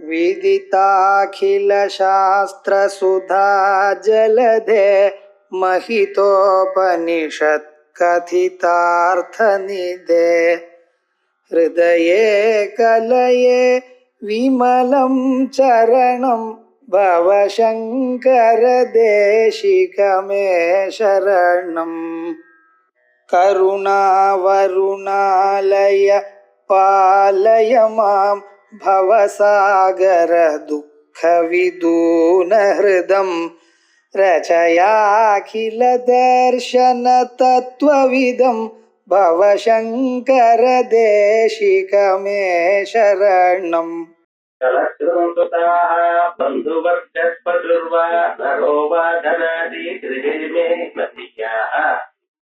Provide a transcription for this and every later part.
विदिताखिलशास्त्रसुधा जलधे महितोपनिषत् कथितार्थनिधे हृदये कलये विमलं चरणं भवशङ्कर देशिकमे शरणम् करुणावरुणालय पालय मां भवसागर दुःखविदूनहृदं रचयाखिलदर्शन तत्त्वविदं भवशङ्कर देशिकमे शरणम् बन्धुवर्गस्पदुर्वा नरो वा धनादि गृहे मे मतियाः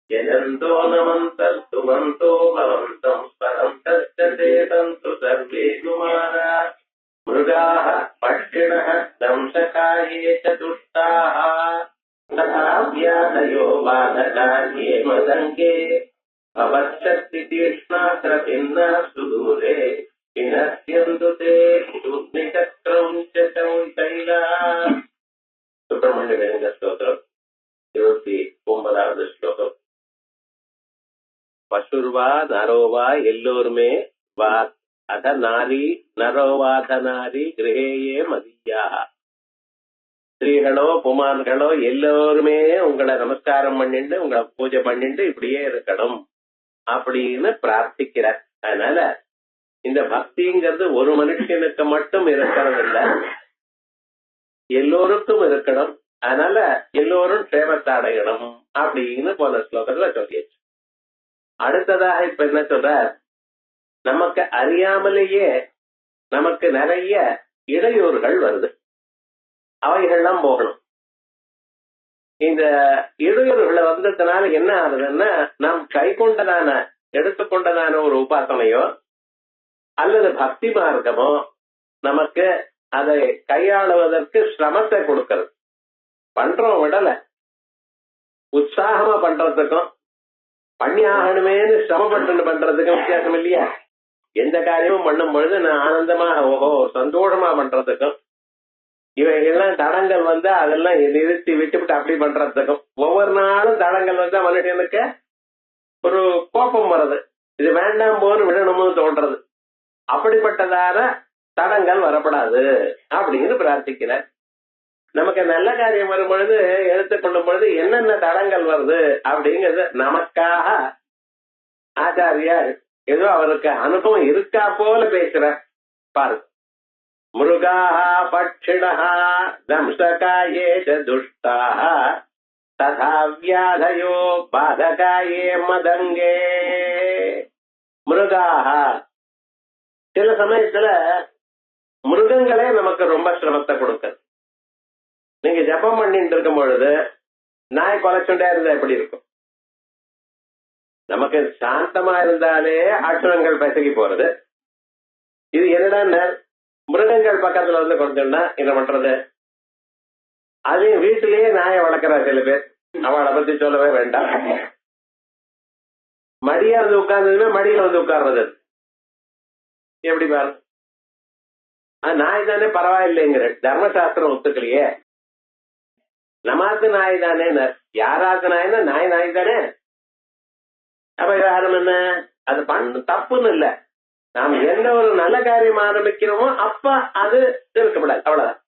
यजन्तो नमन्तस्तु मन्तो भवन्तं स्मरन्तश्च ते सन्तु सर्वे कुमारा मृगाः पक्षिणः दंशकाये च दुष्टाः तथा व्याधयो बाधकार्ये मदङ्गे भवच्छक्तितीक्ष्णास्त्रभिन्नः सुदूरे विनश्यन्तु ते शूद्निचक्रं च शैला सुब्रह्मण्य स्तोत्रम् 29வது ஸ்லோகம். பசுர்வா நரோவா எல்லோருமே வா அத நாரி நரோவாத நாரி கிரகேயே மதியா. ஸ்திரீகளோ புமான்களோ எல்லோருமே உங்களை நமஸ்காரம் பண்ணிட்டு உங்களை பூஜை பண்ணிட்டு இப்படியே இருக்கணும் அப்படின்னு பிரார்த்திக்கிறார். அதனால இந்த பக்திங்கிறது ஒரு மனுஷனுக்கு மட்டும் இருக்கிறது இல்ல, எல்லோருக்கும் இருக்கணும். அதனால எல்லோரும் சேமத்தை அடையணும் அப்படின்னு போன ஸ்லோகத்துல சொல்லியாச்சு. அடுத்ததாக இப்ப என்ன சொல்ற, நமக்கு அறியாமலேயே நமக்கு நிறைய இடையூறுகள் வருது, அவைகள்லாம் போகணும். இந்த இடையூறுகளை வந்ததுனால என்ன ஆகுதுன்னா, நாம் கை கொண்டதான எடுத்துக்கொண்டதான ஒரு உபாசனையோ அல்லது பக்தி மார்க்கமோ நமக்கு அதை கையாளுவதற்கு சிரமத்தை கொடுக்கிறது. பண்றோம் விடல, உற்சாகமா பண்றதுக்கும் பண்ணி ஆகணுமேனு சிரமப்பட்டு பண்றதுக்கும் வித்தியாசம் இல்லையா? எந்த காரியமும் பண்ணும் பொழுது நான் ஆனந்தமா ஓஹோ சந்தோஷமா பண்றதுக்கும் இவைகள்லாம் தடங்கள் வந்து அதெல்லாம் நிறுத்தி விட்டுவிட்டு அப்படி பண்றதுக்கும், ஒவ்வொரு நாளும் தடங்கள் வந்தா மனுஷனுக்கு ஒரு கோபம் வருது, இது வேண்டாம் போன்னு விடணும்னு தோன்றது. அப்படிப்பட்டதான தடங்கள் வரப்படாது அப்படின்னு பிரார்த்திக்கிற. நமக்கு நல்ல காரியம் வரும் பொழுது எடுத்துக்கொள்ளும் பொழுது என்னென்ன தடங்கள் வருது அப்படிங்கிறது நமக்காக ஆச்சாரியார் ஏதோ அவருக்கு அனுபவம் இருக்கா போல பேசுற பாரு. மிருகாः பட்சிணः தம்சகாயே ச துஷ்டாः ததா வியாதயோ பாதகாயே மதங்கே. மிருகாः, சில சமயத்துல மிருகங்களே நமக்கு ரொம்ப சிரமத்தை கொடுக்குது. நீங்க ஜபம் பண்ணிட்டு இருக்கும் பொழுது நாய் கொலைச்சுண்டே இருந்தா எப்படி இருக்கும்? நமக்கு சாந்தமா இருந்தாலே அசுரங்கள் பசகி போறது. இது என்னடா மிருகங்கள் பக்கத்துல வந்து கொஞ்சம்னா என்ன பண்றது? அதையும் வீட்டிலேயே நாயை வளர்க்கிற சில பேர், அவளை பத்தி சொல்லவே வேண்டாம். மடியா வந்து உட்கார்ந்ததுன்னா மடியில வந்து உட்கார்றது எப்படி பாரு? நாய் தானே பரவாயில்லைங்கிற தர்மசாஸ்திரம் ஒத்துக்கலையே. நமாத்து நாய் தானே, யாராத்து நாய்னா நாய் நாய் தானே. அப்ப விவகாரம் என்ன? அது தப்புன்னு இல்ல, நாம் எந்த ஒரு நல்ல காரியம் ஆரம்பிக்கிறோமோ அப்ப அது இருக்கப்படாது, அவ்வளவுதான்.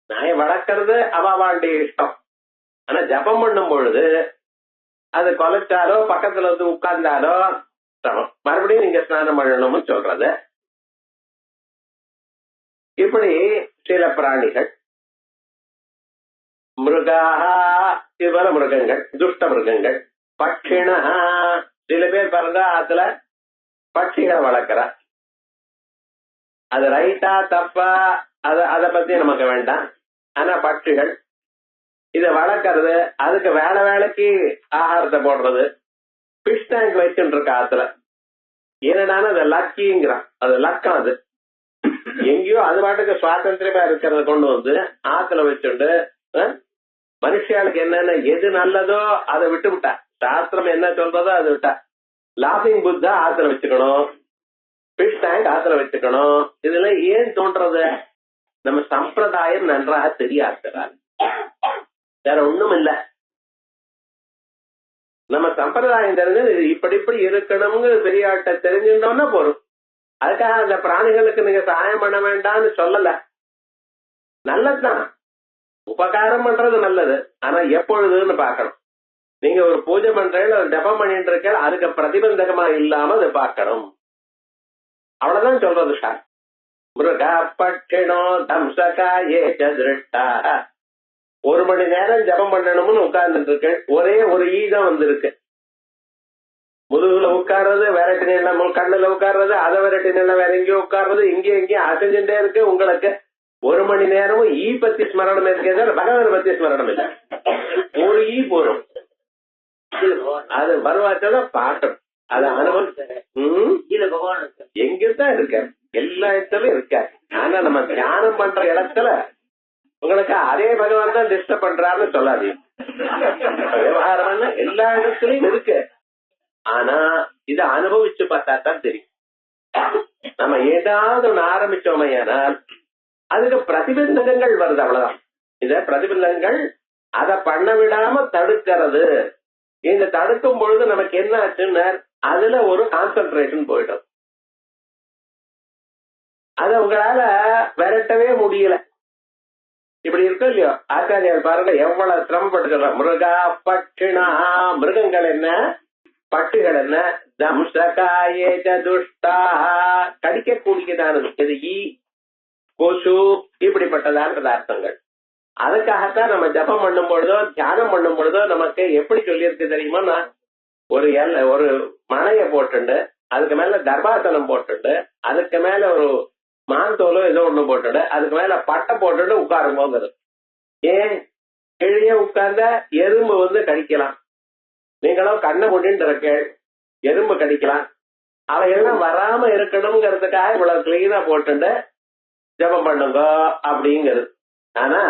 நாயை வளர்க்கறது அவாவாளுடைய இஷ்டம். ஆனா ஜபம் பண்ணும் பொழுது அது கொலைச்சாலோ பக்கத்துல வந்து உட்கார்ந்தாலோ சமம். மறுபடியும் நீங்க ஸ்நானம் பண்ணணும்னு சொல்றது. இப்படி சில பிராணிகள், மிருகாக இதுபோல மிருகங்கள், துஷ்ட மிருகங்கள். பட்சிண, சில பேர் பாருங்க அதுல பட்சிகளை வளர்க்கிற, அது ரைட்டா தப்பா அத பத்தி நமக்கு வேண்டாம். ஆனா பட்சிகள் இத வளர்க்கறது, அதுக்கு வேலைக்கு ஆகாரத்தை போடுறது, பிஷ் டேங்க் வச்சுட்டு இருக்க ஆத்துல. என்னடான அது லக்கிங்கிறான், அது லக்கம். அது எங்கேயோ அது பாட்டுக்கு சுவாதந்திரமா இருக்கிறத கொண்டு வந்து ஆத்துல வச்சுண்டு மனுஷியாளுக்கு என்னென்ன எது நல்லதோ அதை விட்டு விட்டா, சாஸ்திரம் என்ன சொல்றதோ அதை விட்டா. லாபிங் புத்தா ஆத்துல வச்சுக்கணும், ஃபிஷ் டேங்க் ஆத்துல வச்சுக்கணும். இதுல ஏன் தோன்றது? நம்ம சம்பிரதாயம் நன்றாக தெரியாதுறாங்க, வேற ஒண்ணும் இல்ல. நம்ம சம்பிரதாயம் தெரிஞ்சு இப்படி இப்படி இருக்கணும்னு பெரிய ஆட்ட தெரிஞ்சுட்டோம்னா போறோம். அதுக்காக அந்த பிராணிகளுக்கு நீங்க சகாயம் பண்ண வேண்டாம்னு சொல்லல, நல்லதுதான், உபகாரம் பண்றது நல்லது. ஆனா எப்பொழுதுன்னு பாக்கணும். நீங்க ஒரு பூஜை பண்றீங்க, ஒரு ஜபம் பண்ணிட்டு இருக்க, அதுக்கு பிரதிபந்தகமா இல்லாம அதை பார்க்கணும். அவ்வளவுதான் சொல்றது சார். மிருகா பட்சிணோ தம்சகா ஏஜ திருஷ்டா. 1 மணி நேரம் ஜபம் பண்ணணும்னு உட்கார்ந்துட்டு இருக்கு, ஒரே ஒரு ஈதம் வந்திருக்கு. முதுகுல உட்கார்றது, விரட்டி நிலம் கண்ணுல உட்கார்றது, அதை விரட்டி நிலம் வேற எங்கேயும் உட்கார்றது, இங்கேயும் அசைஞ்சுட்டே இருக்கு. உங்களுக்கு 1 மணி நேரமும் ஈ பத்தி ஸ்மரணம் இருக்கே, பகவான் பத்தி ஸ்மரணம் இல்ல. ஒரு ஈ போறோம், அது வருவாச்சாதான் பார்க்கணும். அது அனுபவம் எங்கதான் இருக்க, எல்லா இடத்துலயும் இருக்க. ஆனா நம்ம தியானம் பண்ற இடத்துல உங்களுக்கு அதே பகவான் தான் டிஸ்டர்ப் பண்றாருன்னு சொல்லாதீங்க. விவகாரம் எல்லா இடத்துலயும் இருக்கு. ஆனா இத அனுபவிச்சு பார்த்தா தான் தெரியும். நம்ம ஏதாவது ஒண்ணு ஆரம்பிச்சோமையானால் அதுக்கு பிரதிபந்தகங்கள் வருது, அவ்வளவுதான். இந்த பிரதிபந்தகங்கள் அதை பண்ண விடாம தடுக்கிறது. இந்த தடுக்கும் பொழுது நமக்கு என்ன ஆச்சுன்னு அதுல ஒரு கான்சென்ட்ரேஷன் போயிடும். அத உங்களால விரட்டவே முடியல. இப்படி இருக்கும் இல்லையோ, ஆச்சாரியார் பாருங்க எவ்வளவு சிரமப்பட்டு. மிருகா பட்சிணா, மிருகங்கள் என்ன, பட்டுகள் என்ன, தம்சகாயே துஷ்டா, கடிக்கக்கூடியதானது இது ஈ, கொசு, இப்படிப்பட்டதான பதார்த்தங்கள். அதுக்காகத்தான் நம்ம ஜபம் பண்ணும் பொழுதோ தியானம் பண்ணும் பொழுதோ நமக்கு எப்படி சொல்லியிருக்கு தெரியுமா? ஒரு மனைய போட்டுண்டு, அதுக்கு மேல தர்பாசனம் போட்டுண்டு, அதுக்கு மேல ஒரு மாந்தோலோ ஏதோ ஒண்ணு போட்டுட்டு, அதுக்கு மேல பட்டை போட்டுட்டு உட்காரும்போது, ஏன் கீழே உட்கார்ந்த எறும்பு கடிக்கலாம். நீங்களும் கண்ணை கொண்டு இருக்க, எறும்பு கடிக்கலாம். அவையெல்லாம் வராம இருக்கணுங்கிறதுக்காக இவ்வளவு கிளீனா போட்டுண்டு ஜபம் பண்ணுங்க அப்படிங்கிறது. ஆனா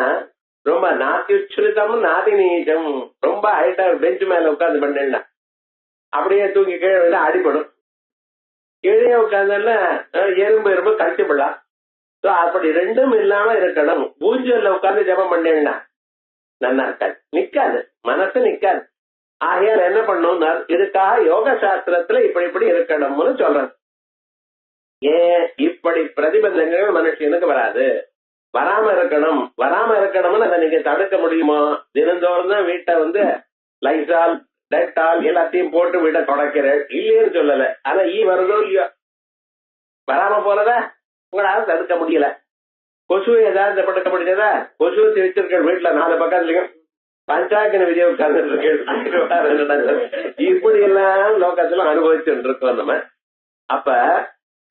ரொம்ப நாத்தியுச்சம் நாதி நீச்சம், ரொம்ப ஹைட்டா பெஞ்சு மேல உட்கார்ந்து பண்ணா அப்படியே தூக்கி கீழே வந்து அடிபடும். கீழே உட்கார்ந்தா எறும்பு கடிச்சு விடலாம். அப்படி ரெண்டும் இல்லாம இருக்கணும். பூஜ்யம்ல உட்கார்ந்து ஜபம் பண்ணா நல்லா இருக்காது, நிக்காது, மனசு நிக்காது. ஆகையால் என்ன பண்ணும், இதுக்காக யோக சாஸ்திரத்துல இப்படி இப்படி இருக்கணும்னு சொல்றது. ஏன் இப்படி பிரதிபந்தங்கள் மனுஷனுக்கு வராது, வராம இருக்கணும். வராம இருக்கணும்னு அதை நீங்க தடுக்க முடியுமா? தினந்தோறும் தான் வீட்டை லைசால் டெட்டால் எல்லாத்தையும் போட்டு வீட்டை தொடக்கிறேன் இல்லையன்னு சொல்லல. ஆனா ஈ வருதோ இல்லையோ, வராம போறதா உங்களால தடுக்க முடியல. கொசு ஏதாவது படுக்க முடிஞ்சதா? கொசு வச்சிருக்க வீட்டுல 4 பக்கத்துலயும் பஞ்சாயத்து விதியை உட்கார்ந்து இப்படி எல்லாம் லோகத்துல அனுபவிச்சுட்டு இருக்கோம் நம்ம. அப்ப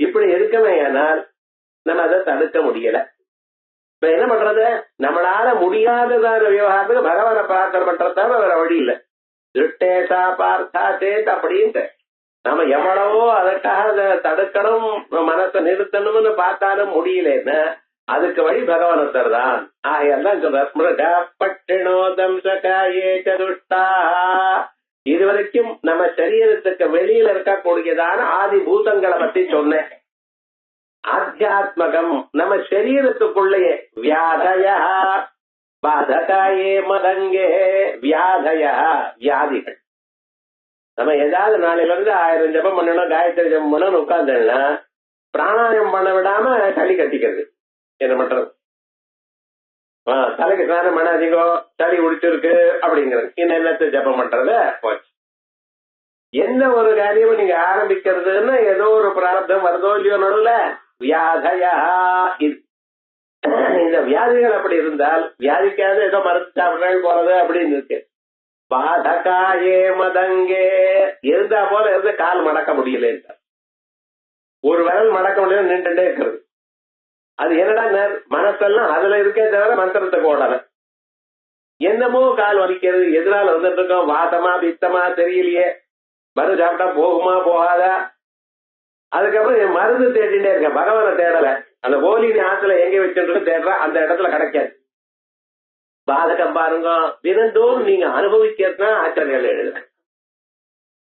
இப்படி இருக்கவே ஆனால் நம்ம அதை தடுக்க முடியல. இப்ப என்ன பண்றது? நம்மளால முடியாததான விவகாரத்துக்கு பகவானை பிரார்த்தனை பண்றதால வேற வழி இல்லை. திருட்டேசா பார்த்தா சேத் அப்படின்ட்டு நம்ம எவ்வளவோ அதற்காக அதை தடுக்கணும், மனசை நிறுத்தணும்னு பார்த்தாலும் முடியலன்னு அதுக்கு வழி பகவானத்தர் தான். ஆகையெல்லாம் சொல்றா. இதுவரைக்கும் நம்ம சரீரத்துக்கு வெளியில இருக்கக்கூடியதான ஆதி பூதங்களை பத்தி சொன்னேன். ஆத்தியாத்மகம் நம்ம சரீரத்துக்குள்ளேயே வியாதய பாதகாயே மதங்கே, வியாதய வியாதிகள். நம்ம ஏதாவது நாளையில இருந்து 1000 ஜபம் பண்ணணும், காயத்ரி ஜபம் பண்ணணும் உட்கார்ந்தா பிராணாயம் பண்ண விடாம சளி கட்டிக்கிறது. என்ன பண்றது? தலைக்கு ஸ்நானம் பண்ணாதீங்கோ, சளி உடிச்சிருக்கு அப்படிங்கிறது. என்னத்தை ஜபம் பண்றது போச்சு. எந்த ஒரு காரியமும் நீங்க ஆரம்பிக்கிறதுன்னா ஏதோ ஒரு பிரார்த்தம் வருதோ இல்லையோ நடுவுல வியாதயா. இந்த வியாதிகள் அப்படி இருந்தால் வியாதிக்காவது ஏதோ மருந்து சாப்பிடுறது போறது அப்படின்னு இருக்கு. பாதகாயே மதங்கே இருந்தா போல இருந்து கால் மடக்க முடியல, ஒரு விரல் மடக்க முடியல, நின்றுட்டே இருக்கிறது. அது என்னடா மனசெல்லாம் அதுல இருக்கே தவிர மந்திரத்துக்கு ஓடல. என்னமோ கால் வலிக்கிறது, எதனால வந்துட்டு இருக்கோம், வாதமா பித்தமா தெரியலையே, மருந்து சாப்பிட்டா போகுமா போகாதா. அதுக்கப்புறம் மருந்து தேடிட்டே இருக்கேன், பகவானை தேடல. அந்த போலினி ஆத்துல எங்க வச்சுட்டு தேடுற அந்த இடத்துல கிடைக்காது. பாதகம் பாருங்க, தினந்தோறும் நீங்க அனுபவிக்கிறதுனா ஆச்சரியம் எழுதுறேன்.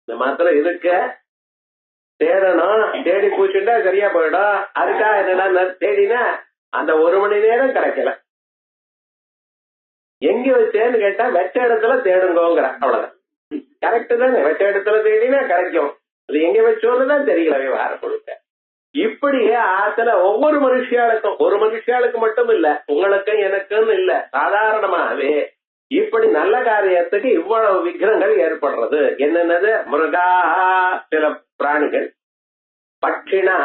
இந்த மாத்திரம் இருக்க தேடணும். தேடி பூச்சுட்டா சரியா போயிடும். அதுக்காக என்னன்னா தேடினா அந்த 1 மணி நேரம் கிடைக்கல. எங்க வச்சேன்னு கேட்டா வெச்ச இடத்துல தேடுங்கோங்கிற, அவ்வளவுதான். கரெக்ட் தானே? வெச்ச இடத்துல தேடினா கிடைக்கும். அது எங்க வச்சோன்னுதான் தெரியல விவகாரம் கொடுக்க. இப்படியே ஆத்துல ஒவ்வொரு மனுஷியாளுக்கும், ஒரு மனுஷியாளுக்கு மட்டும் இல்ல, உங்களுக்கும் எனக்குன்னு இல்ல, சாதாரணமாகவே இப்படி நல்ல காரியத்துக்கு இவ்வளவு விக்னங்கள் ஏற்படுறது. என்னென்னது? மிருகா, சில பிராணிகள், பட்சிணா,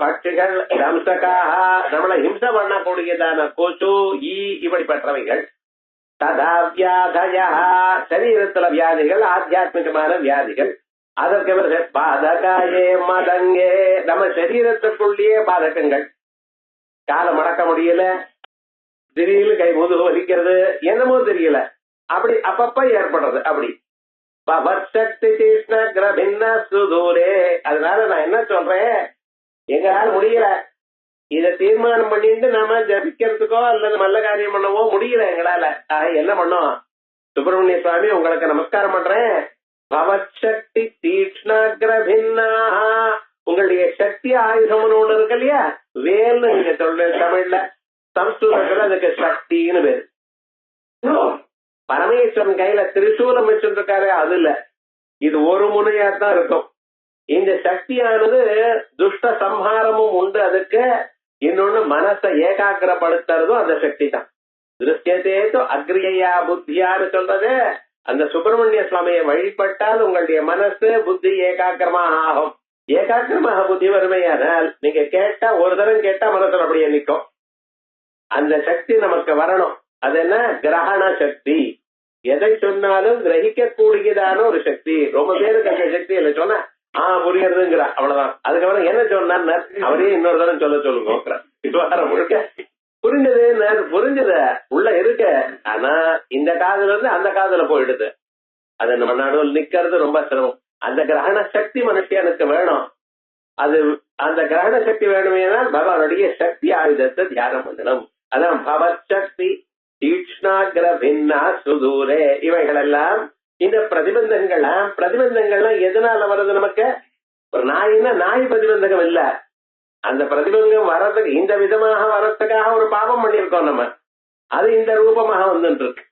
பட்சிகள், தம்சகாக, நம்மளை ஹிம்சை பண்ணக்கூடியதான கொசு, ஈ, இப்படிப்பட்டவைகள், ததா வியாதயா, சரீரத்துல வியாதிகள், ஆத்தியாத்மிகமான வியாதிகள், அதற்கு பிறகு பாதகாயே மதங்கே, நம்ம சரீரத்துக்குள்ளேயே பாதகங்கள், காலை மடக்க முடியல, திடீர்னு கை முதுகு வலிக்கிறது, என்னமோ தெரியல, அப்படி அப்பப்ப ஏற்படுறது. அப்படி பவசக்தி கிருஷ்ண கிரபின்ன சுதூரே. அதனால நான் என்ன சொல்றேன், எங்களால முடியல, இத தீர்மானம் பண்ணிட்டு நாம ஜபிக்கிறதுக்கோ அல்லது நல்ல காரியம் பண்ணவோ முடியல எங்களால. என்ன பண்ணோம்? சுப்பிரமணிய சுவாமி உங்களுக்கு நமஸ்காரம் பண்றேன். பவசக்தி தீக்ஷ்ணாகிரபின்னா, உங்களுடைய சக்தி ஆயுதம்னு ஒண்ணு இருக்கு இல்லையா, வேல்னு நீங்க சொல்ற தமிழ்ல, சம்ஸ்கிருதத்துல அதுக்கு சக்தின்னு பேரு. பரமேஸ்வரன் கையில திரிசூலம் வச்சிருக்காரு, அது இல்ல, இது ஒரு முனையாத்தான் இருக்கும். இந்த சக்தியானது துஷ்ட சம்ஹாரமும் உண்டு அதுக்கு, இன்னொன்னு மனசை ஏகாக்கிரப்படுத்துறதும் அந்த சக்தி தான். திருஷ்யத்தேதோ அக்ரியா புத்தியான்னு சொல்றது, அந்த சுப்பிரமணிய சுவாமியை வழிபட்டால் உங்களுடைய மனசு புத்தி ஏகாக்கிரமாக ஆகும். ஏகாக்கிரமாக புத்தி வறுமையானால் நீங்க கேட்டா, ஒரு தரம் கேட்டா மனசுல அப்படியே நிற்கும். அந்த சக்தி நமக்கு வரணும். அது என்ன? கிரகண சக்தி. எதை சொன்னாலும் கிரகிக்க கூடியதான ஒரு சக்தி. ரொம்ப பேருக்கு அந்த சக்தி இல்ல, சொன்ன புரியறதுங்கிற, அவ்வளவுதான். அதுக்கப்புறம் என்ன சொன்னார் அவரே இன்னொரு தரம் சொல்ல முழுக்க புரிஞ்சது, புரிஞ்சத உள்ள இருக்க, ஆனா இந்த காதுல இருந்து அந்த காதுல போயிடுது. அது நம்ம நடுவில் நிக்கிறது ரொம்ப சிரமம். அந்த கிரகண சக்தி மனுஷனுக்கு வேணும். அது அந்த கிரகண சக்தி வேணுமேனால் பகவானுடைய சக்தி ஆயுதத்தை தியானம் பண்ணணும். அதான் பவசக்தி தீக்ஷ்ணாகிரபின்னா சுதூரே. இவைகள் எல்லாம் இந்த பிரதிபந்தங்கள்லாம் எதனால வருது நமக்கு? ஒரு நாயின்னா நாய் பிரதிபந்தகம் இல்ல, அந்த பிரதிபந்தம் வர்றதுக்கு இந்த விதமாக வர்றதுக்காக ஒரு பாவம் பண்ணிருக்கோம் நம்ம, அது இந்த ரூபமாக வந்துட்டு இருக்கு.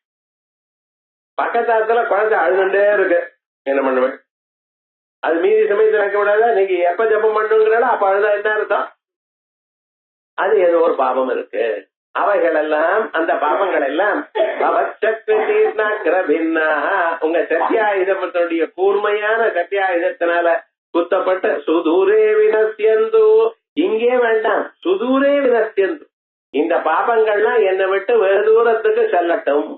பக்கத்தாத்துல குழந்தை அழுதுண்டே இருக்கு, என்ன பண்ணுவேன்? அது மீதி சமயத்தில் வைக்க விடாத, நீங்க எப்ப ஜபம் பண்ணுங்கிறா அப்ப அழுதா என்ன அர்த்தம்? அது ஏதோ ஒரு பாவம் இருக்கு. அவைகள் எல்லாம், அந்த பாவங்கள் எல்லாம் உங்க சத்தியாயுதத்தினுடைய கூர்மையான சத்தியாயுதத்தினால குத்தப்பட்ட சுதூரே வினசியந்து, இங்கே வேண்டாம், சுதூரே வினசியந்து, இந்த பாபங்கள்லாம் என்னை விட்டு வெகு தூரத்துக்கு செல்லட்டும்,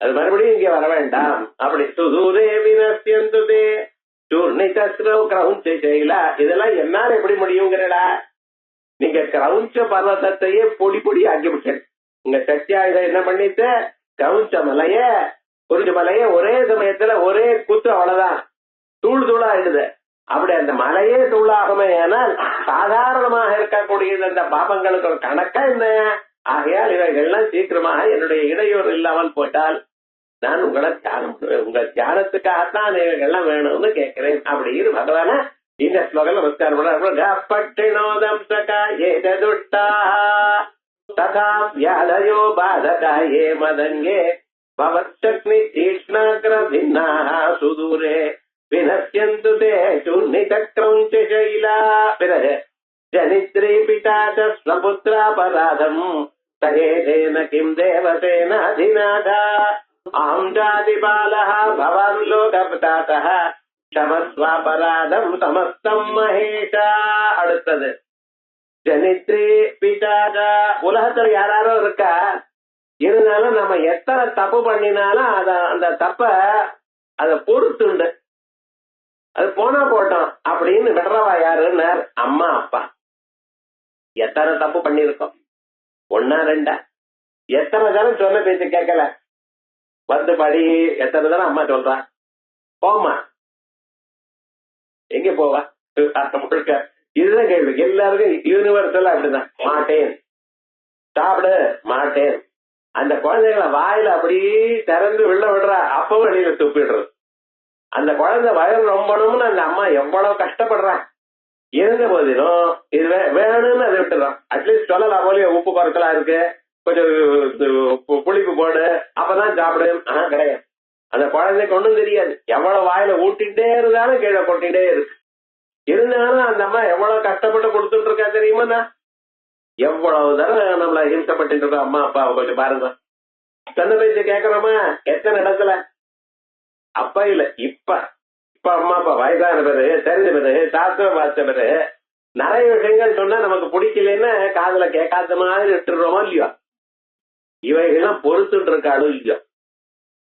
அது மறுபடியும் இங்கே வர வேண்டாம். அப்படி சுதூரே வினசியந்து கிரௌஞ்ச செய்யலா. இதெல்லாம் என்னால எப்படி முடியுங்கிறடா? நீங்க கிரௌஞ்ச பர்வதத்தையே பொடி பொடி ஆக்கி விட்டேன். உங்க சத்தியாயுதம் என்ன பண்ணிட்டு கிரௌஞ்ச மலைய, குறிஞ்ச மலைய ஒரே சமயத்துல ஒரே குத்து, அவ்வளவுதான், தூள் தூளா ஆயிடுது. அப்படி அந்த மலையே தூளாகுமே. ஆனால் சாதாரணமாக இருக்கக்கூடியது அந்த பாபங்களுக்கு ஒரு கணக்கா என்ன? ஆகையால் இவைகள்லாம் சீக்கிரமாக என்னுடைய இடையூறு இல்லாமல் போட்டால் நான் உங்களை தியானம் பண்ணுவேன். உங்க தியானத்துக்காகத்தான் இவைகள்லாம் வேணும்னு கேட்கிறேன் அப்படின்னு பகவான இந்த ஸ்லோகம் நமஸ்காரம் பட்டினோதம் ததா வியாதயோ பாதகாயே மதங்கே பவச்சக்னி தீக்ஷ்ணாகிரபின்னா சுதூரே வினஸ்யந்து தே சூர்ணிதக்ரௌஞ்ச சைலா. பிறகு ஜனித்ரி பிதாச்ச ஸ்வபுத்ராபராதம் சகேதேன கிம் தேவசேன அதிநாதா அஹம் ஜாதி பாலஹ பவான் லோகபதாதஹ சமஸ்வாபராதம் சமஸ்தம் மகேஷா. அடுத்தது ஜனித்ரி பிதாச்ச. உலகத்துல யாரோ இருக்கா, இருந்தாலும் நம்ம எத்தனை தப்பு பண்ணினாலும் அந்த தப்ப அத பொறுத்துண்டு, அது போனா போட்டோம் அப்படின்னு விடுறவா யாருன்னு? அம்மா அப்பா. எத்தனை தப்பு பண்ணிருக்கோம், ஒன்னா ரெண்டா? எத்தனை தரம் சொன்ன பேச்சு கேட்கல, வந்து படி, எத்தனை தரம் அம்மா சொல்றா, போமா, எங்க போவா முழுக்க? இதுதான் கேள்வி எல்லாருக்கும், யூனிவர்சல் அப்படிதான். மாட்டேன், சாப்பிடு, மாட்டேன். அந்த குழந்தைகளை வாயில அப்படியே திறந்து விடுறா, அப்பவும் வெளியில துப்பிடுறது. அந்த குழந்தை வயறு ரொம்பணும்னு அந்த அம்மா எவ்வளவு கஷ்டப்படுறான். இருந்த போதிலும் இது வேணும்னு அதை விட்டுறான். அட்லீஸ்ட் சொல்லலாம் போலியே உப்பு குறைச்சலா இருக்கு, கொஞ்சம் புளிப்பு போடு, அப்பதான் சாப்பிடு. ஆனா கிடையாது. அந்த குழந்தைக்கு ஒண்ணும் தெரியாது. எவ்வளவு வாயில ஊட்டிகிட்டே இருந்தாலும் கீழே கொட்டிகிட்டே இருக்கு. இருந்தாலும் அந்த அம்மா எவ்வளவு கஷ்டப்பட்டு கொடுத்துட்டு இருக்கா தெரியுமா? எவ்வளவு தடவை நம்மள ஹிம்சப்பட்டு இருக்கோம். அம்மா அப்பாவை கொஞ்சம் பாருங்க. சொன்ன பேச்சு கேட்கறோமா? எத்தனை இடத்துல. அப்ப இல்ல இப்ப இப்ப அம்மா அப்பா வயதான பேரு, தெரிஞ்ச பேரு, சாஸ்திரம் பார்த்த பேரு, நிறைய விஷயங்கள் சொன்னா நமக்கு பிடிக்கலன்னு காதுல கேட்காத மாதிரி விட்டுறோமோ இல்லையோ? இவைகள்லாம் பொறுத்துட்டு இருக்காளோ இல்லையோ?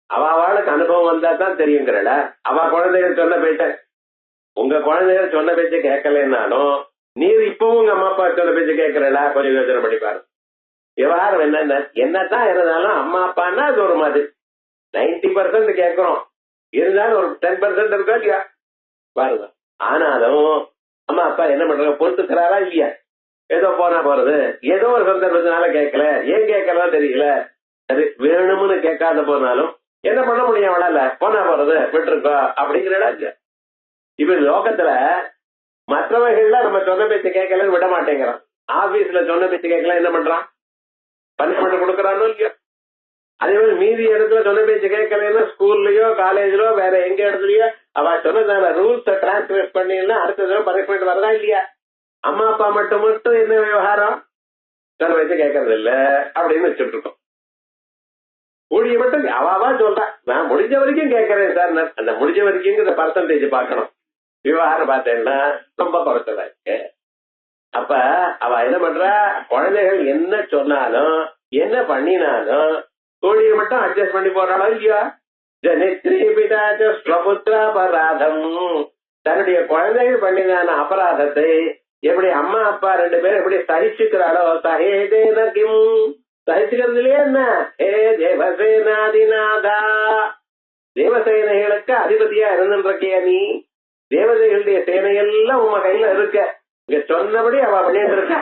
அவளுக்கு அனுபவம் வந்தா தான் தெரியுங்கிறல. அவ குழந்தைகள் சொன்ன பேச்ச, உங்க குழந்தைகள் சொன்ன பேச்ச கேட்கலன்னாலும் நீர் இப்பவும் உங்க அம்மா அப்பா சொன்ன பேச்ச கேட்கறல. கொஞ்சம் யோசனை பண்ணி பாரு. விவகாரம் என்னதான் இருந்தாலும் அம்மா அப்பான்னா அது ஒரு மாதிரி 90% கேட்கிறோம். இருந்தாலும் ஒரு 10% இருக்கா இல்லையா பாருங்க. ஆனாலும் அம்மா அப்பா என்ன பண்றாங்க? பொறுத்துக்கிறாரா இல்லையா? ஏதோ போனா போறது, ஏதோ ஒரு சந்தர்ப்பத்தினால கேட்கல, ஏன் கேட்கலாம் தெரியல, அது வேணும்னு கேட்காத போனாலும் என்ன பண்ண முடியும் அவளால? போனா போறது விட்டுருக்கோ அப்படிங்கிறடா இல்லையா? இப்ப லோகத்துல மற்றவர்கள்லாம் நம்ம சொன்ன பேச்சு கேட்கலன்னு விட மாட்டேங்கிறான். ஆபீஸ்ல சொன்ன பேச்சு கேட்கலாம் என்ன பண்றான்? பனிஷ்மெண்ட் கொடுக்கறானோ இல்லையோ? அதே மாதிரி மீதி இடத்துல சொன்ன பேச்சு கேட்கலன்னா ஸ்கூல்லயோ காலேஜ்லயோ வேற எங்க இடத்துலயோ அவ சொன்னதான ரூல்ஸ டிரான்ஸ்லேட் பண்ணினா அடுத்த தடவை பனிஷ்மெண்ட் வரதா இல்லையா? அம்மா அப்பா மட்டும் என்ன விவகாரம்? சொன்ன பேச்சு கேட்கறது இல்ல அப்படின்னு வச்சுட்டு இருக்கோம். கூடிய மட்டும் அவாவா சொல்றா, நான் முடிஞ்ச வரைக்கும் கேட்கறேன் சார். அந்த முடிஞ்ச வரைக்கும் பர்சன்டேஜ் பார்க்கணும். விவகாரம் பார்த்தேன்னா ரொம்ப குறைச்சலா இருக்கு. அப்ப அவ என்ன பண்றா? குழந்தைகள் என்ன சொன்னாலும் என்ன பண்ணினாலும் கூடிய மட்டும் அட்ஜஸ்ட் பண்ணி போறாளோ இல்லையா? ஜனித்ரி பிதாச்ச ஸ்வபுத்ராபராதம். தன்னுடைய குழந்தைகள் பண்ணினான அபராதத்தை எப்படி அம்மா அப்பா 2 பேரும் எப்படி சகிச்சுக்கிறாளோ, சகேதேன கிம், சகிச்சுக்கிறதுலயே என்ன? ஹே தேவசேனாதிநாதா, தேவசேனைகளுக்கு அதிபதியா இருந்துருக்கிய நீ, தேவதைகளுடைய சேனையெல்லாம் உங்க கையில இருக்க, இங்க சொன்னபடி அவ பண்ணிட்டு இருக்க.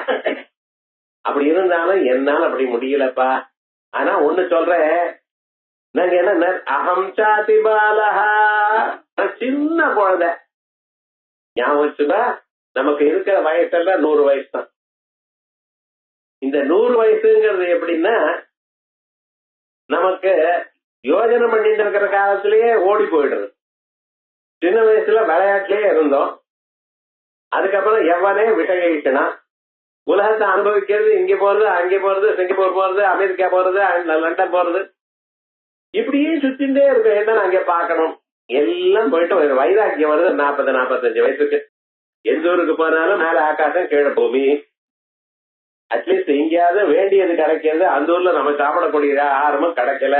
அப்படி இருந்தாலும் என்னால அப்படி முடியலப்பா. ஆனா ஒண்ணு சொல்றேன், நாங்க என்ன அகம் சாதி பாலஹா, சின்ன குழந்தை. ஞாபகம் வச்சுதா, நமக்கு இருக்கிற வயசெல்லாம் 100 வயசு தான். இந்த 100 வயசுங்கிறது எப்படின்னா, நமக்கு யோஜனை பண்ணிட்டு இருக்கிற காலத்திலேயே ஓடி போயிடுறது. சின்ன வயசுல விளையாட்டுலயே இருந்தோம். அதுக்கப்புறம் எவனே விஷயிக்கனா, உலகத்தை அனுபவிக்கிறது, இங்க போறது, அங்கே போறது, சிங்கப்பூர் போறது, அமெரிக்கா போறது, லண்டன் போறது, இப்படியே சுத்திண்டே இருக்கும். என்ன அங்க பாக்கணும், எல்லாம் போயிட்டு வைராக்கியம் வருது 40-45 வயசுக்கு. எந்த ஊருக்கு போனாலும் மேல ஆகாசம் கீழே பூமி. அட்லீஸ்ட் எங்கேயாவது வேண்டியது கிடைக்கிறது, அந்த ஊர்ல நம்ம சாப்பிடக்கூடிய ஆகாரமும் கிடைக்கல,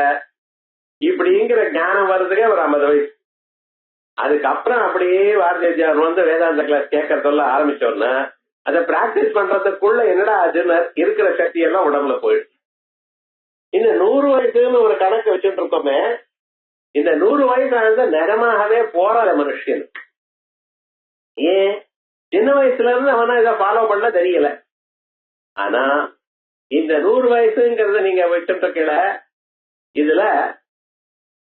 இப்படிங்கிற ஞானம் வர்றதுக்கே ஒரு 50 வயசு. அதுக்கப்புறம் அப்படியே வார்த்தையார் வந்து வேதாந்த கிளாஸ் கேட்க சொல்ல ஆரம்பிச்சோம்னா, அதை பிராக்டிஸ் பண்றதுக்குள்ள என்னடா ஆச்சுன்னு இருக்கிற சக்தி எல்லாம் உடம்புல போயிடுச்சு. இந்த 100 வயசுன்னு ஒரு கணக்கு வச்சுட்டு இருக்கோமே, இந்த 100 வயசானது நிஜமாகவே போறாத மனுஷன். ஏன்? சின்ன வயசுல இருந்து அவனா இதை ஃபாலோ பண்ண தெரியல. ஆனா இந்த 100 வயசுங்கிறத நீங்க வச்சுட்டு இருக்கல, இதுல